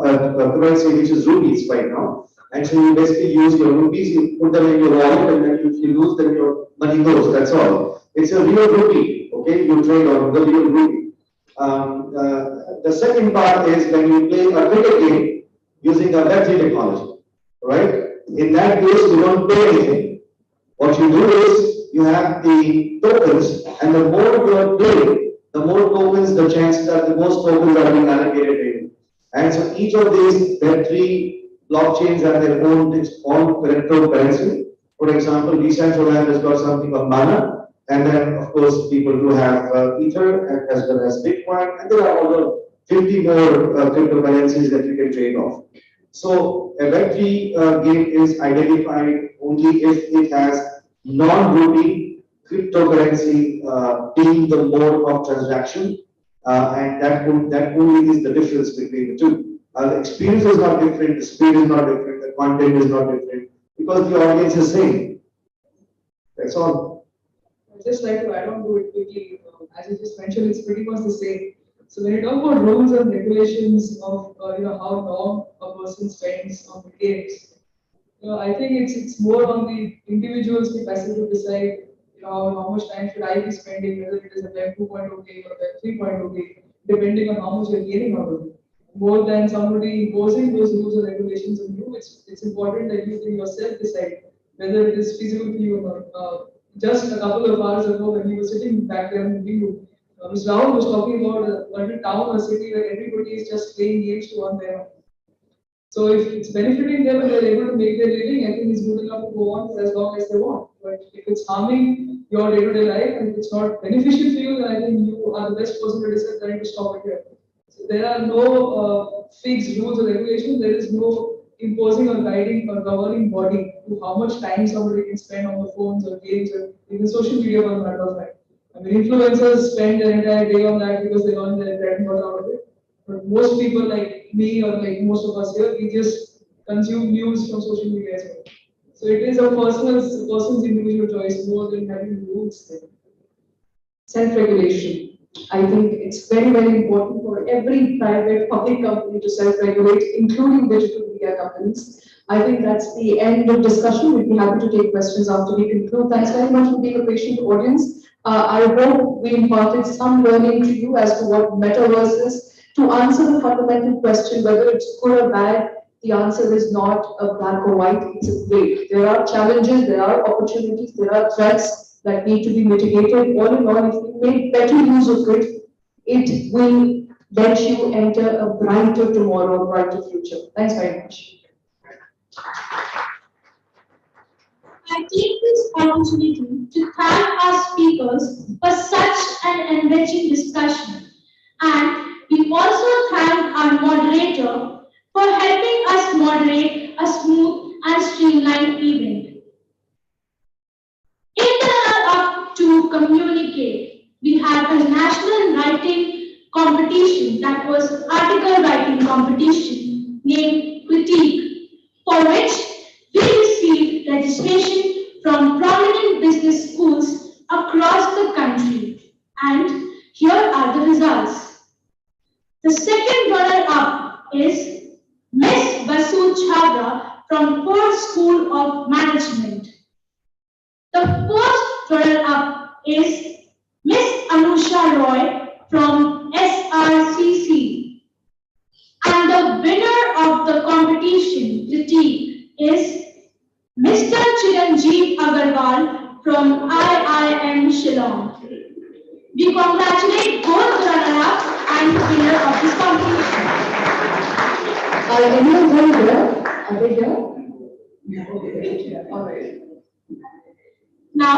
of currency which is rupees right now. And so you basically use your rupees, you put them in your wallet, and then if you lose, then your money goes. That's all. It's a real rupee, okay? You trade on the real rupee. The second part is when you play a cricket game using a Web3 technology, right? In that case, you don't pay anything. What you do is you have the tokens, and the more you are playing, the more tokens, the chances are the most tokens are being allocated to you. And so each of these Web3 blockchains have their own its own cryptocurrency. For example, Decentraland has got something called Mana, and then of course people who have Ether as well as Bitcoin, and there are over 50 more cryptocurrencies that you can trade off. So a Web3 game is identified only if it has non-rupee cryptocurrency being the mode of transaction, and that only is the difference between the two. The experience is not different, the speed is not different, the content is not different, because the audience is same. That's all. I'd just like to add on to it quickly. As you just mentioned, it's pretty much the same. So when you talk about rules and regulations of how long a person spends on the games, I think it's more on the individual's capacity to decide how much time should I be spending, whether it is a Web 2.0 game or a Web 3.0 game, depending on how much you're gaining out of it. more than somebody imposing those rules or regulations on you. It's important that you can yourself decide whether it is feasible for you or not. Just a couple of hours ago, when we were sitting back there in the living room, Ms. Rahul was talking about a little town or city where everybody is just playing games to earn their own. So if it's benefiting them and they're able to make their living, I think it's good enough to go on for as long as they want. But if it's harming your day-to-day life and if it's not beneficial for you, then I think you are the best person to decide when to stop it here. So there are no fixed rules or regulations. There is no imposing or guiding or governing body to how much time somebody can spend on the phones or games or even social media for the matter of fact. I mean, influencers spend their entire day on that because they earn their bread and butter out of it. But most people like me or like most of us here, we just consume news from social media as well. So it is a person's individual choice more than having rules there. Self-regulation. I think it's very, very important for every private public company to self-regulate, including digital media companies. I think that's the end of discussion. We'd be happy to take questions after we conclude. Thanks very much for being a patient audience. I hope we imparted some learning to you as to what metaverse is. To answer the fundamental question, whether it's good or bad, the answer is not a black or white, it's a gray. There are challenges, there are opportunities, there are threats that need to be mitigated. All in all, if you make better use of it, it will let you enter a brighter tomorrow, a brighter future. Thanks very much. I take this opportunity to thank our speakers for such an enriching discussion. And we also thank our moderator for helping us moderate a smooth and streamlined event. In the run-up to Communiqué, we had a national writing competition that was article writing competition named Critique, for which we received registration from prominent business schools across the country. And here are the results. The second runner-up is Miss Basu Chhabra from Ford School of Management. The first runner-up is Miss Anusha Roy from SRCC. And the winner of the competition critique is Mr. Chiranjeev Agarwal from IIM Shillong. We congratulate both the runner-up and the winner of this competition. Are anyone here? Are they here? Okay. All right. Now,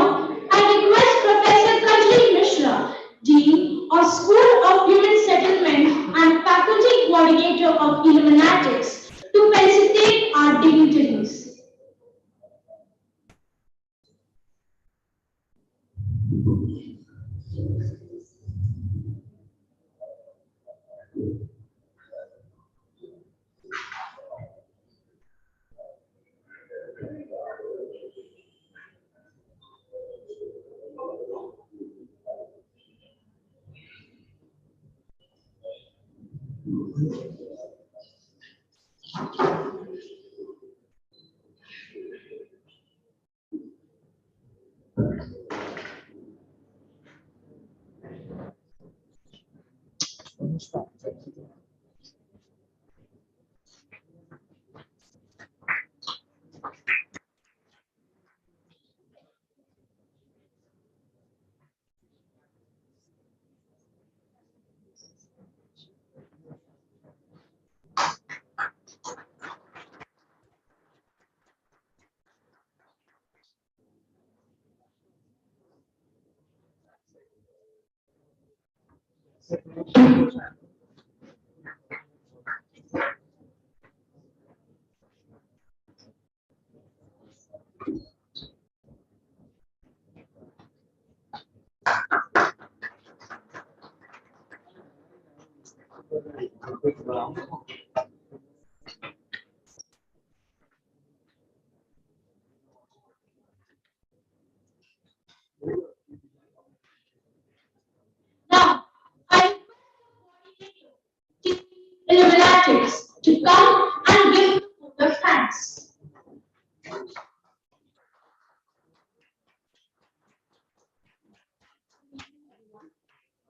I request Professor Kajli Mishra, Dean of School of Human Settlement and Faculty Coordinator of Illuminatics, to felicitate our dignitaries. Now, I request Illuminatics to come and give the vote of thanks.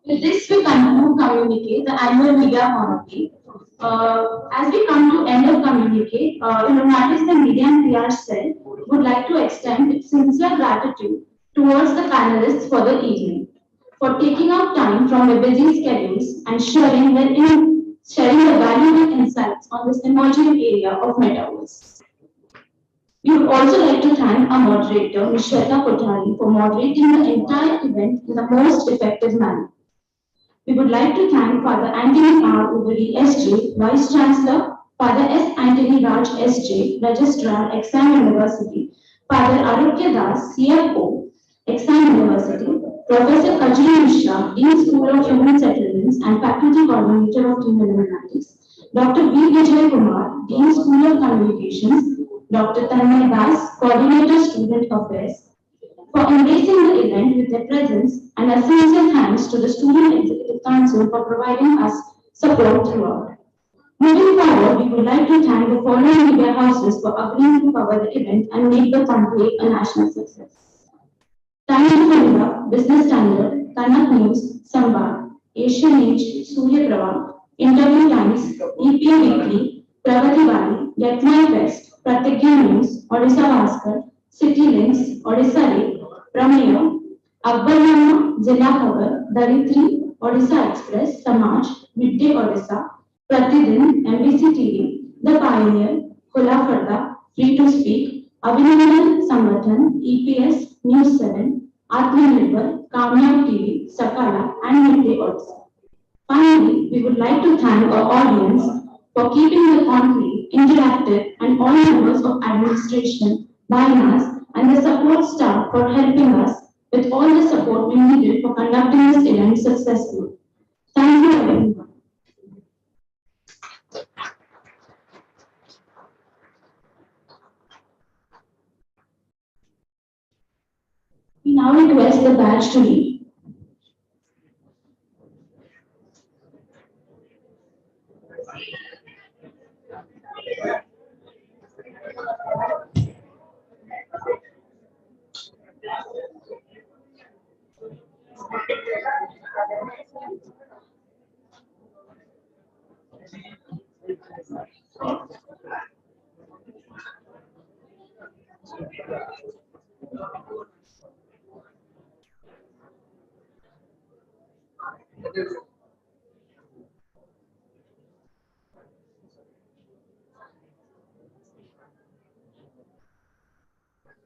With this, we conclude Communiqué, the annual media monarchy. As we come to end of communique, Matters the Media and PR Cell would like to extend its sincere gratitude towards the panelists for the evening, for taking out time from their busy schedules and sharing the valuable insights on this emerging area of metaverse. We would also like to thank our moderator, Ms. Shweta Kothari, for moderating the entire event in the most effective manner. We would like to thank Father Anthony R. Ubari, SJ, Vice Chancellor, Father S. Anthony Raj, SJ, Registrar, Exam University, Father Arugya Das, CFO, Exam University, Professor Ajay Mishra, Dean School of Human Settlements and Faculty Coordinator of Team Mathematics, Dr. V. Vijay Kumar, Dean School of Communications, Dr. Tanmay Das, Coordinator Student Affairs, for embracing the event with their presence, and a sincere thanks to the Student Executive Council for providing us support throughout. Moving forward, we would like to thank the following media houses for agreeing to cover the event and make the conclave a national success. Times of India, Business Standard, Kanak News, Samvad, Asian Age, Surya Prava, Interview Times, EPA Weekly, Pravati Valley, Get My Fest, Pratigya News, Odisha Bhaskar, City Links, Odisha Ray, Prameya, Akbarnama, Jila Khabar, Daritri, Odisha Express, Samaj, Midday Odisha, Pratidin, MBC TV, The Pioneer, Khula Farda, Free to Speak, Abhinandan Samrathan, EPS, News 7, Atmanirbhar, Kamyab TV, Sakala, and Midday Odisha. Finally, we would like to thank our audience for keeping the conclave interactive and all members of administration, bylaws, and the support staff for helping us with all the support we needed for conducting this event successfully. Thank you everyone. We now request the badge to leave.